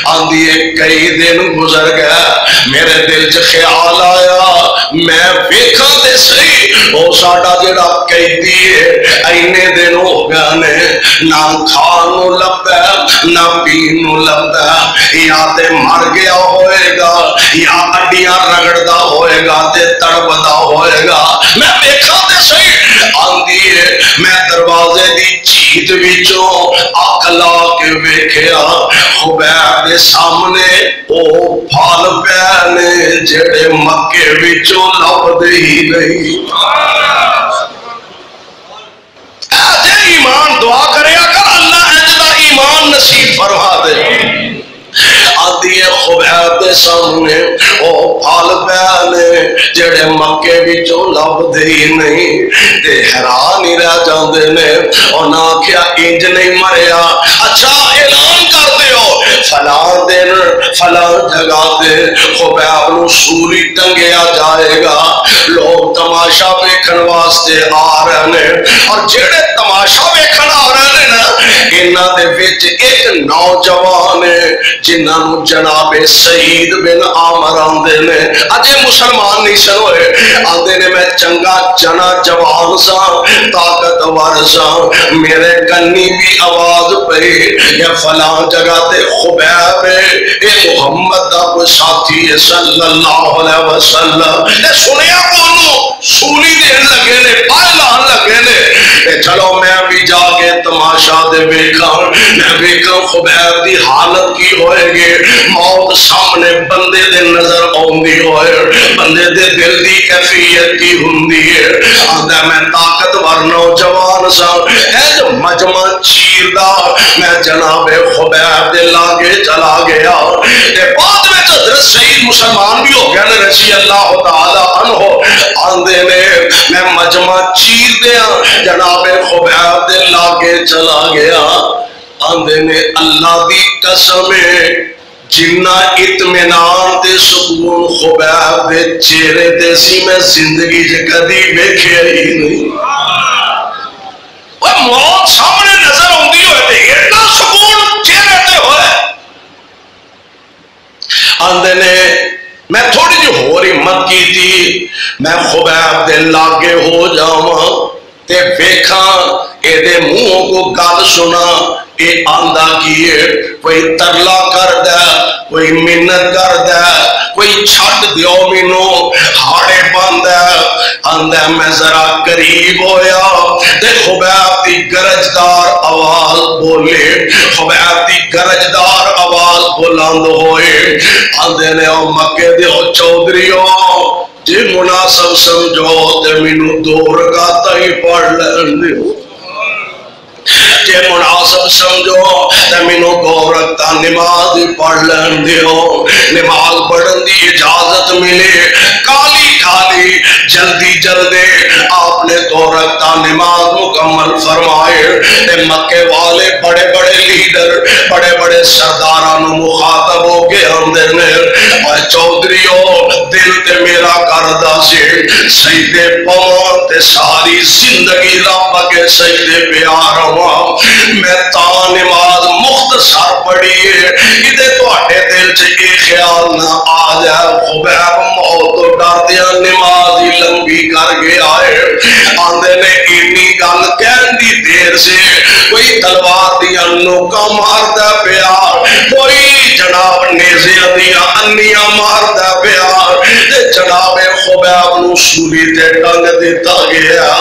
آندی کئی دن گزر گیا میرے دل چ خیال آیا میں ویکھاں تے صحیح او ساڈا جڑا قیدی ہے اینے دن ہو گئے نے نہ کھان نو لبدا نہ پین نو لبدا یا تے مر گیا ہوئے گا یا ہڈیاں رگڑدا ہوئے گا تے تڑپدا ہوئے گا. میں ویکھاں تے صحیح آندی ہے میں دروازے دی چیت وچوں اکھ لا کے ویکھیا خبیب دے سامنے او پھل پے نے جڑے مکے وچوں لبدے ہی نہیں. اے ایمان دعا کرے اگر اللہ انج دا ایمان نصیب فرما دے. آدھی خبیب دے سامنے او پھل پے نے جڑے مکے وچوں لبدے ہی نہیں تے حیران ہی رہ جاندے نے. انہاں آکھیا انج نہیں مریا. اچھا اعلان کر دیو فلاں دن فلاں جگہ تے خبیب نو سولی ٹنگیا جائے گا، لوگ تماشا ویکھن واسطے آ رہے ہیں، اور جڑے تماشا ویکھن آ رہے ہیں نا انہاں دے وچ ایک نوجوان ہے جنہاں نو جناب سعید بن عامر آندے نے، اجے مسلمان نہیں سن ہوئے، آندے نے میں چنگا جنا جوان سا طاقتور سا، میرے کنی بھی آواز پئی یا فلاں جگہ تے خبیب ہے، اے محمد دا کوئی ساتھی ہے صلی اللہ علیہ وسلم، اے سنیا کونوں سولی دین لگے نے، پال لان لگے نے، چلو میں بھی جا کے تماشا دے ویکھاں، میں ویکھاں خبیب دی حالت کی ہوئے گی، موت سامنے بندے دے نظر آوندی ہوئے، بندے دے دل دی کیفیت کی ہوندی ہے، آندا میں طاقتور نوجوان سا، اے جو مجمع چیر دا میں جناب خبیب دے لاگے چلا گیا، تے بعد میں حضرت سعید مسلمان بھی ہو گیا نے رضی اللہ تعالی عنہ، آندے نے میں مجمع چیر دیا جناب خبیب دے لاگے چلا گیا، آندے نے اللہ دی قسم ہے جنہ اطمینان تے سکون خبیب دے چہرے تے سی میں زندگی سے کدی ویکھیا ہی نہیں، وہ موت سامنے نظر آندی ہوئے تے اتنا سکون چہرے تے ہوئے، آندے نے میں تھوڑی جی ہو ہمت کی تھی میں خبیب دے لاگے ہو جاواں تے ویکھاں اے دے منہوں کو گل سنا، اے آندہ کیے کوئی ترلا کر دے، کوئی منت کر دے، کوئی چھٹ دیو مینو ہاڑے باندے، آندہ میں ذرا قریب ہویا تے خبیب دی گرجدار آواز بولے، خبیب دی گرجدار آواز بلاند ہوئے، آندے نے او مکے دے او چودریوں جی مناسب سمجھو تے مینو 2 رکعتاں ہی پڑھ لین دیو، جے مناسب سمجھو تے مینو 2 رکعتاں نماز پڑھ لین دیو، نماز پڑھن دی اجازت ملے، کالی کالی جلدی جلدی آپ نے 2 رکعتاں نماز مکمل فرمائے، تے مکے والے بڑے بڑے لیڈر بڑے بڑے سرداراں نو مخاطب ہو کے آندے نے، اور چودھریو دل تے میرا کردا سی سجدے پاواں تے ساری زندگی رب کے سجدے پہ آ رہا، میں تا نماز مختصر پڑھی ہے، ادھے تواڈے دل چ یہ خیال نہ آ جائے خبیب موت تو ڈردیاں نماز ہی لمبی کر گیا ہے، آندے نے اتنی گل کہن دی دیر سے کوئی تلوار دیاں نوکاں ماردا پیا، کوئی جناب نیزیاں دیاں انیاں ماردا پیا، تے جناب خبیب نو سولی تے ٹنگ دیتا گیا،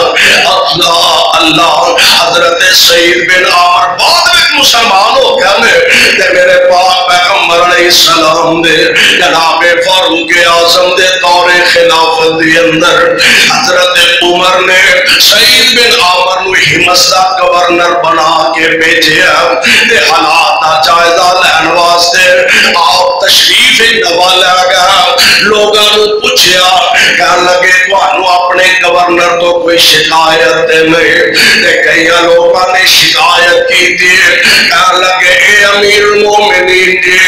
اللہ اللہ حضرت سعید بن عامر بعد میں مسلمان ہو گیا نے، تے میرے پاک پیغمبر علیہ السلام دے جناب فاروق اعظم دے دور خلافت دے اندر حضرت عمر نے سعید بن عامر نو ہمت دا گورنر بنا کے بھیجیا، تے حالات دا جائزہ لین واسطے آپ تشریف نوا لے گیا، لوگاں نو پوچھیا کہن لگے تانوں اپنے گورنر تو کوئی شکایت نہیں، تے کئی لوگاں نے شکایت کی تھی، کہن لگے اے امیر المومنین جی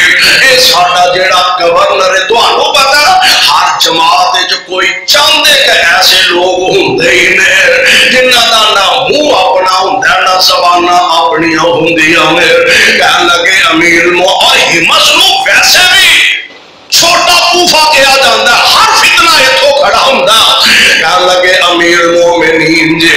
اے ساڈا جیڑا گورنر ہے تانوں پتہ ہر جماعت وچ کوئی چاندے کہ ایسے لوگ ہوندے ہی نے جنہاں دا نہ منہ اپنا ہوندا نہ زباناں اپنیاں ہوندیاں نے، کہن لگے امیر ہمت نو ویسے بھی چھوٹا کوفہ کیا جاندہ ہر فتنہ اتھو کھڑا ہوندہ، کہن لگے امیر مومنین جی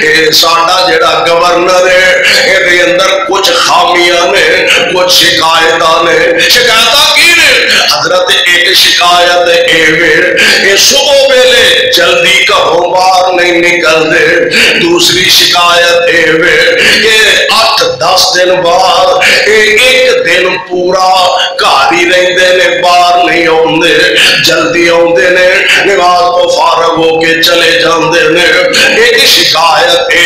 اے ساڈا جڑا گورنر ہے اے دے اندر کچھ خامیاں نے کچھ شکایتاں نے، شکایتاں کی نے حضرت ایک شکایت اے صبح ویلے جلدی گھروں باہر نہیں نکل دے، دوسری شکایت کہ 8-10 دن بعد ایک دن پورا گھر ہی رہندے نے باہر نہیں آندے، جلدی آندے نے نماز تو فارغ ہو کے چلے جاندے نے، ایک شکایت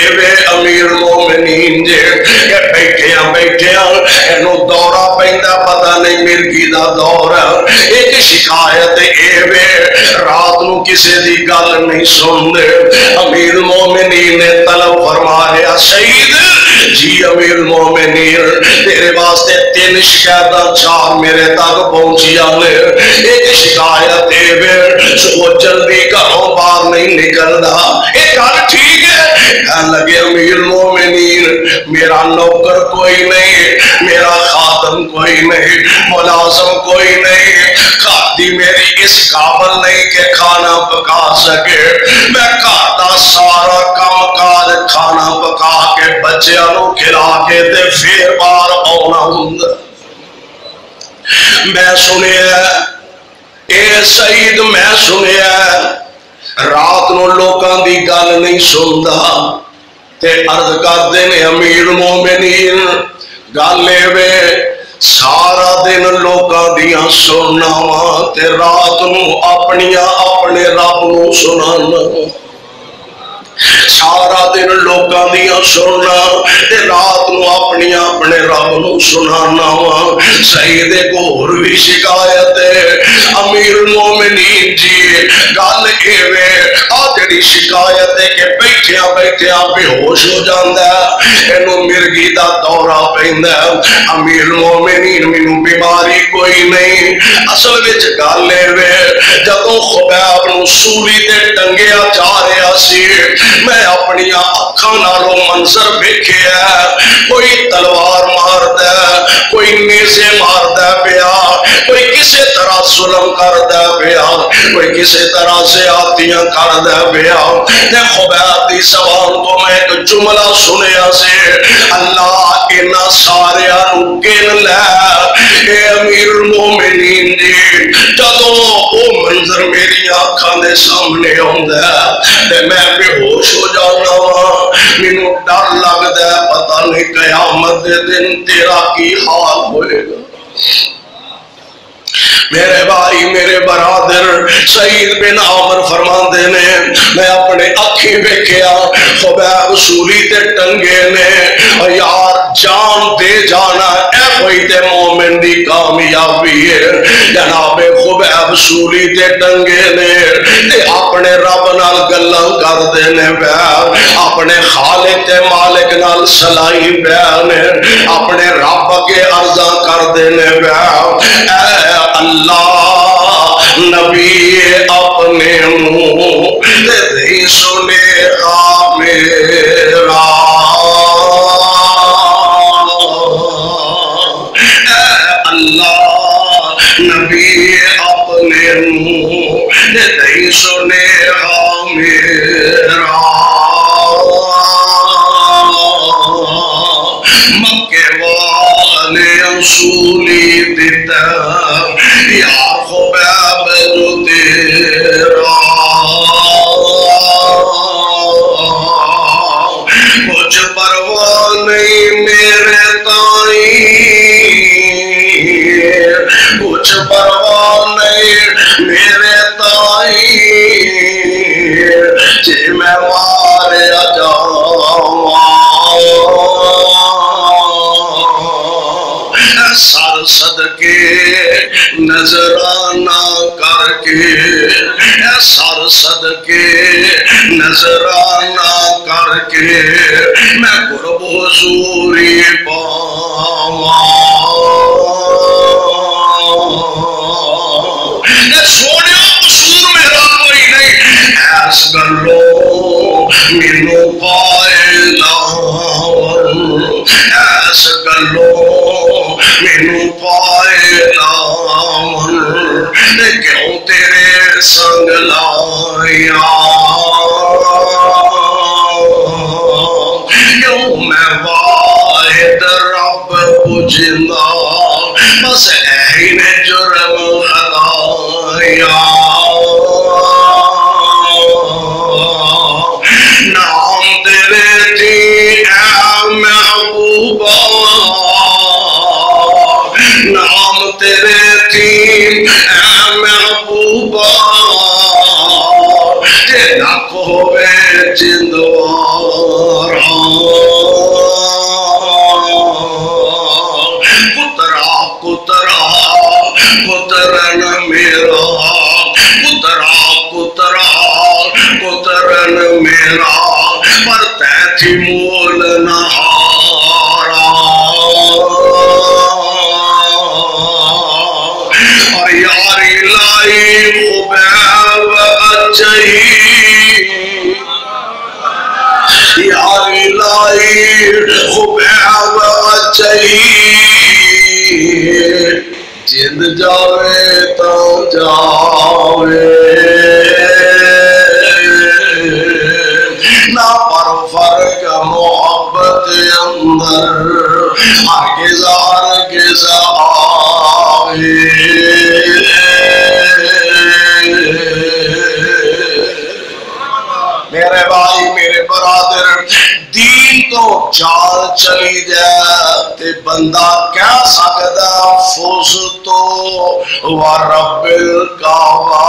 امیر مومنین جے کہ بیٹھیاں اینو دورہ پیندا پتہ نہیں مرگی دا دورہ، ایک شکایت رات نو کسے دی گل نہیں سن دے، امیر مومنین نے طلب فرمایا سعید جی امیر المومنین تیرے واسطے 3 شکایتاں 4 میرے تک پہنچیاں نے ایک شکایت وہ جلدی گھروں باہر نہیں نکلدا ایک گل ٹھیک ہے کہنے لگے امیر المومنین میرا نوکر کوئی نہیں میرا خادم کوئی نہیں ملازم کوئی نہیں کھاتی میری اس قابل نہیں کہ کھانا پکا سکے میں کھاتا سارا کام کاج کھانا پکا کے بچیاں نو کھلا کے تے پھر باہر آنا ہوں میں سنیا اے سعید میں سنیا رات نو لوکاں دی گل نہیں سندا تے عرض کردے نے امیر مومنین گل وے سارا دن لوکاں دیاں سننا وا تے رات نو اپنیاں اپنے رب نو سنانا سارا دن لوکاں دیاں سننا تے رات نو اپنی اپنے رب نو سنانا وا سعید کو اور بھی شکایت ہے امیر المومنین جی گل ایویں آ جڑی شکایت ہے کہ بیٹھیاں بیٹھیاں بے ہوش ہو جاندا ہے اینو مرگی دا دورہ پیندا ہے امیر المومنین مینوں بیماری کوئی نہیں اصل وچ گل ایویں جدوں خبیب نو سولی تے ٹنگیا جا رہا سی میں اپنی اکھاں نالوں منظر ویکھیا کوئی تلوار ماردا کوئی نیزے ماردا پیا کوئی کسی طرح ظلم کردا پیا کوئی کسی طرح زیادتیاں کردا پیا تے خبیب دی زبان کو میں ایک جملہ سنیا سے اللہ انہاں ساریاں نو گن لے اے امیر المومنین جی جدوں او منظر میری آنکھاں دے سامنے آوندا تے میں بے ہوش ہو جانا وا مینوں ڈر لگدا ہے پتہ نہیں قیامت دے دن تیرا کی حال ہوئے گا میرے بھائی میرے برادر سعید بن عامر فرماندے نے میں اپنے اکھی ویکھیا خبیب سولی تے ٹنگے نے یار جان دے جانا اے کوئی تے مومن دی کامیابی ہے جناب خبیب سولی تے ٹنگے نے تے اپنے رب نال گلاں کردے نے اپنے خالق تے مالک نال سلائی بیان اپنے رب کے عرضاں کردے نے اے اللہ نبی اپنے منہ دے سنے میرا اے اللہ نبی اپنے منہ دے سنے میرا مکے والے اصولی دیتا یا خبیب جو تیرا کچھ پرواہ نہیں میرے تائیں کچھ پرواہ نہیں میرے تائیں جی میں ماریا جاؤں سر صدقے نظرانہ کر کے سر صدقے نظرانہ کر کے میں قرب حضوری پاواں سونے قصور میرا کوئی نہیں ایس گلو مینوں پائے لاون ایس گلو مینوں پائے لاون کیوں تیرے سنگ لایا کیوں میں واحد رب پوجنا بس اے نے جرم خطایا نام تیرے تھی اے محبوبہ نام تیرے تھی اے محبوبہ جے نک ہوئے جندوارا پترا پترا پترن میرا پترا پترا پترن میرا پر تیتھی مول نہ جند جاوے تا جاوے نہ پر فرق محبت اندر ہرگز ہرگز آوے میرے بھائی میرے برادر دین تو چال چلی جائے تے بندہ کہہ سکتا فوز تو ورب الکعبہ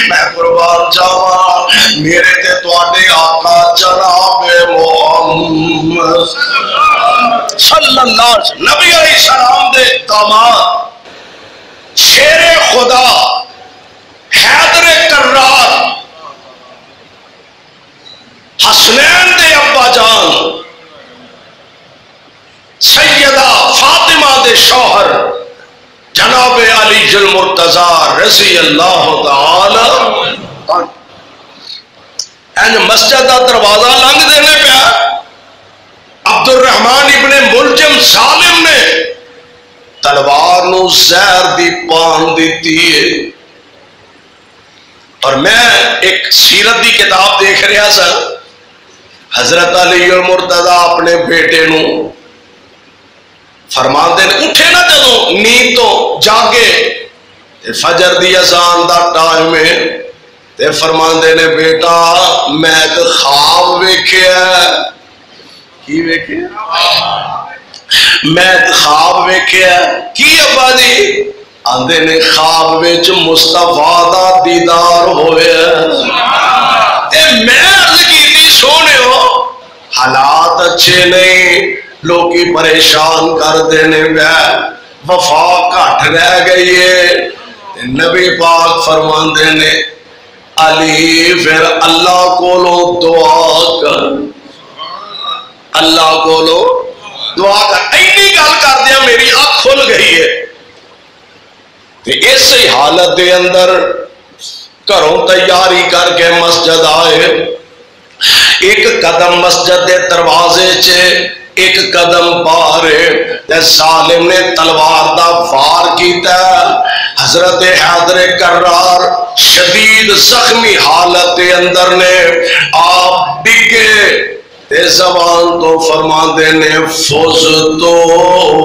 میں قربان جاواں میرے تے تواڈے آقا جناب محمد صلی اللہ علیہ وسلم نبی علیہ السلام دے داماد شیر خدا حیدر کرار حسنین دے ابا جان سیدہ فاطمہ دے شوہر جناب علی المرتضی رضی اللہ تعالی این مسجد دا دروازہ لنگ دینے پہ عبد الرحمن ابن ملجم ظالم نے تلوار نو زہر دی پان دیتی ہے اور میں ایک سیرت دی کتاب دیکھ رہا سا حضرت علی المرتضی اپنے بیٹے نو فرمان دے اٹھے نہ جدوں نیند تو جاگے فجر دی اذان دا ٹائم ہے تے فرمان دے نے بیٹا میں ایک خواب ویکھیا کی ویکھیا میں ایک خواب ویکھیا کی ابا جی آندے نے خواب وچ مصطفیٰ دا دیدار ہویا تے میں عرض کیتی سونے ہو حالات اچھے نہیں لوگی پریشان کر دینے میں وفا گھٹ رہ گئی ہے نبی پاک فرمان دینے علی پھر اللہ کو لو دعا کر اللہ کو لو دعا کر اینی گل کر دیا میری آنکھ کھل گئی ہے اسی حالت دے اندر گھروں تیاری کر کے مسجد آئے ایک قدم مسجد دے دروازے چے ایک قدم پارے تے ظالم نے تلوار دا وار کیتا حضرت حیدر کرار شدید زخمی حالت دے اندر نے آپ ڈگے تے زبان تو فرمان دینے فوز تو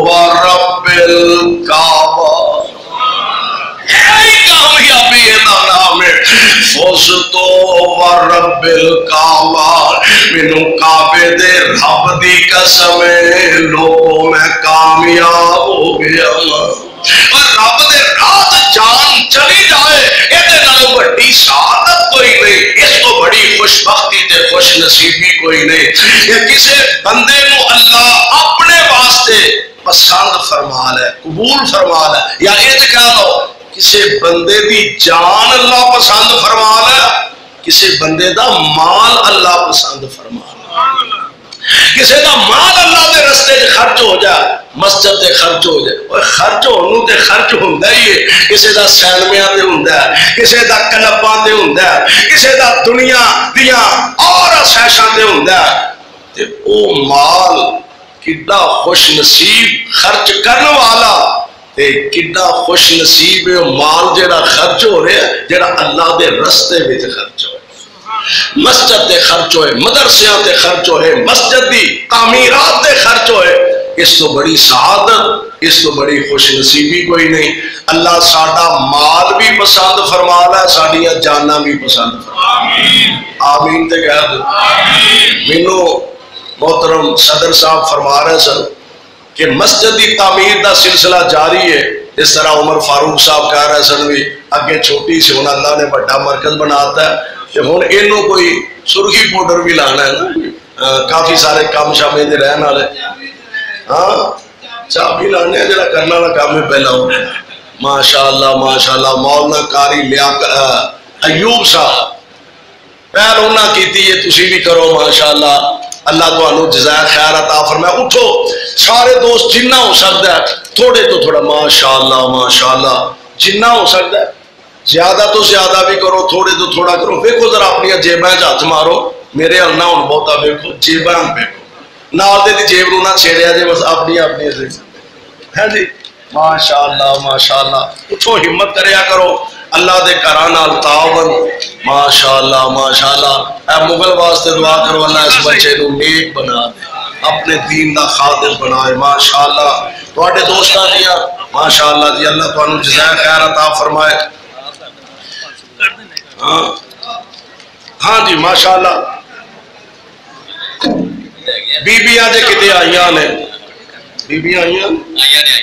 ورب الکعبہ کامیابی نام ہے فوز تو ورب الکعبہ مینوں کعبے دے رب دی قسم لوگوں میں کامیاب ہو گیا اور رب دے راہ جان چلی جائے ایدے نالوں بڑی سعادت کوئی نہیں اس کو بڑی خوش بختی تے خوش نصیبی کوئی نہیں کہ کسے بندے نو اللہ اپنے واسطے پسند فرما لے قبول فرما لے یا یہ کہہ لو کسی بندے دی جان اللہ پسند فرما لے کسی بندے دا مال اللہ پسند فرما لے کسی دا مال اللہ دے رستے جو خرچ ہو جائے مسجد دے خرچ ہو جائے اور خرچ ہونوں تے خرچ ہوندہ ہی ہے کسی دا سینمیاں تے ہوندہ ہے کسی دا کلپاں تے ہوندہ ہے کسی دا دنیا دیاں اور سیشاں تے ہوندہ ہے تے او مال کڈا خوش نصیب خرچ کرنے والا تے کڈا خوش نصیب ہے مال جڑا خرچ ہو رہا ہے جڑا اللہ دے رستے وچ خرچ ہو مسجد تے خرچ ہوئے مدرسیاں تے خرچ ہوئے مسجد دی تعمیرات تے خرچ ہوئے اس تو بڑی سعادت اس تو بڑی خوش نصیبی کوئی نہیں اللہ ساڈا مال بھی پسند فرما ہے ساڈیاں جاناں بھی پسند فرما آمین تے کہہ دو مینوں محترم صدر صاحب فرما رہے سن کہ مسجد دی تعمیر دا سلسلہ جاری ہے اس طرح عمر فاروق صاحب کہہ رہے سن بھی اگے چھوٹی سی ہن اللہ نے بڑا مرکز بناتا ہے کہ ہن اینوں کوئی سرخی پاؤڈر بھی لانا ہے نا کافی سارے کام شامل دے رہن والے ہاں چاہ بھی لانے ہیں جڑا کرنا والا کام ہے پہلا ہو ماشاءاللہ ماشاءاللہ مولانا قاری ایوب صاحب پہل انہاں کیتی ہے تسی بھی کرو ماشاءاللہ اللہ تو جزائے خیر عطا فرمائے اٹھو سارے دوست جنہ ہو سکتا ہے تھوڑے تو تھوڑا ماشاءاللہ جنہ ہو سکتا ہے زیادہ تو زیادہ بھی کرو تھوڑے تو تھوڑا کرو ویکھو ذرا اپنی جیبیں ہاتھ مارو میرے ہل نہ ہن بہتا ویکھو جیبیں دیکھو نال دے دی جیب نو نہ چھیڑیا جے بس اپنی اپنی سے ہے جی ماشاءاللہ ماشاءاللہ اٹھو ہمت کریا کرو اللہ دے گھراں نال تعاون ماشاءاللہ ماشاءاللہ اے مغل واسطے دعا کرو اللہ اس بچے نو نیک بنا دے اپنے دین دا خادم بنائے ماشاءاللہ تواڈے دوستاں دیاں ماشاءاللہ جی اللہ تانوں جزائے خیر عطا فرمائے ہاں جی ماشاءاللہ بیبیاں جے کتے آئیاں نے بیبیاں آئیاں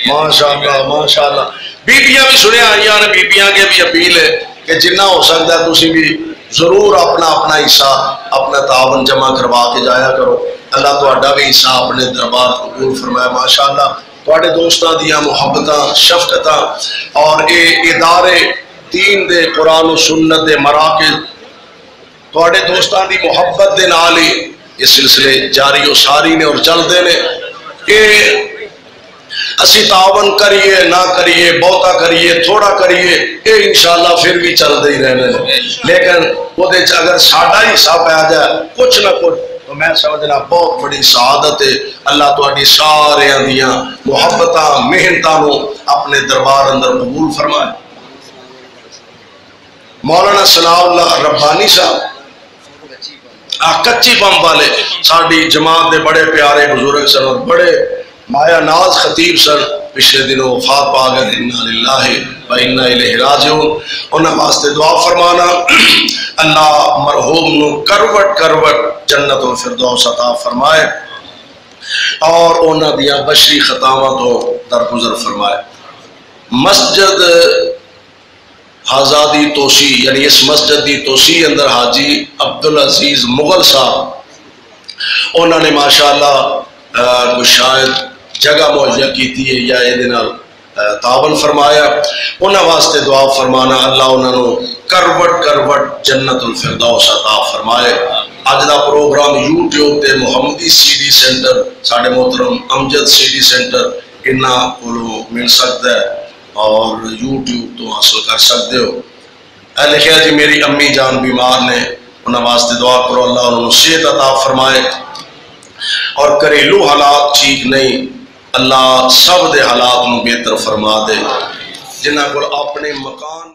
ماشاءاللہ ماشاءاللہ بیبیاں بھی سنے آئیاں نے بیبیاں کے بھی اپیل ہے کہ جنہ ہو سکتا ہے تسی بھی ضرور اپنا اپنا حصہ اپنا تعاون جمع کروا کے جایا کرو اللہ تہاڈا بھی حصہ اپنے دربار قبول فرمائے ماشاءاللہ تواڈے دوستاں دیاں محبتاں شفقتاں اور اے ادارے دین دے قرآن و سنت دے مراکز تواڈے دوستاں دی محبت دے نال ہی یہ سلسلے جاری و ساری نے اور چلتے نے کہ اسی تعاون کریے نہ کریے بہتا کریے تھوڑا کریے یہ انشاءاللہ پھر بھی چلتے ہی رہنے لیکن وہ اگر ساڈا ہی حصہ پہ جائے کچھ نہ کچھ تو میں سمجھنا بہت بڑی سعادت ہے اللہ تہاڈی سارے دیاں محبتاں محنتاں نو اپنے دربار اندر قبول فرمائے مولانا ثناء اللہ ربانی صاحب کچی پمپ والے ساری جماعت دے بڑے پیارے بزرگ سن اور بڑے مایا ناز خطیب سن پچھلے دنوں وفات پا گئے انا للہ و انا الیہ راجعون انہاں واسطے دعا فرمانا اللہ مرحوم نو کروٹ کروٹ جنت الفردوس عطا فرمائے اور انہاں دیاں بشری خطاواں تو درگزر فرمائے مسجد آزادی توسی یعنی اس مسجد دی توسی اندر حاجی عبدالعزیز مغل صاحب انہوں نے ماشاءاللہ کوئی شاید جگہ مہیا کیتی ہے یا یہ تعاون فرمایا انہوں واسطے دعا فرمانا اللہ انہوں نے کروٹ کروٹ جنت الفردوس عطا فرمائے اج دا پروگرام یوٹیوب تے محمدی سی ڈی سینٹر ساڈے محترم امجد سی ڈی سینٹر انہاں کولوں مل سکتا ہے اور یوٹیوب تو حاصل کر سکتے ہو اے لکھیا جی میری امی جان بیمار نے انہاں واسطے دعا کرو اللہ انہوں صحت عطا فرمائے اور گھریلو حالات ٹھیک نہیں اللہ سب دے حالات نو بہتر فرما دے جنہاں کو اپنے مکان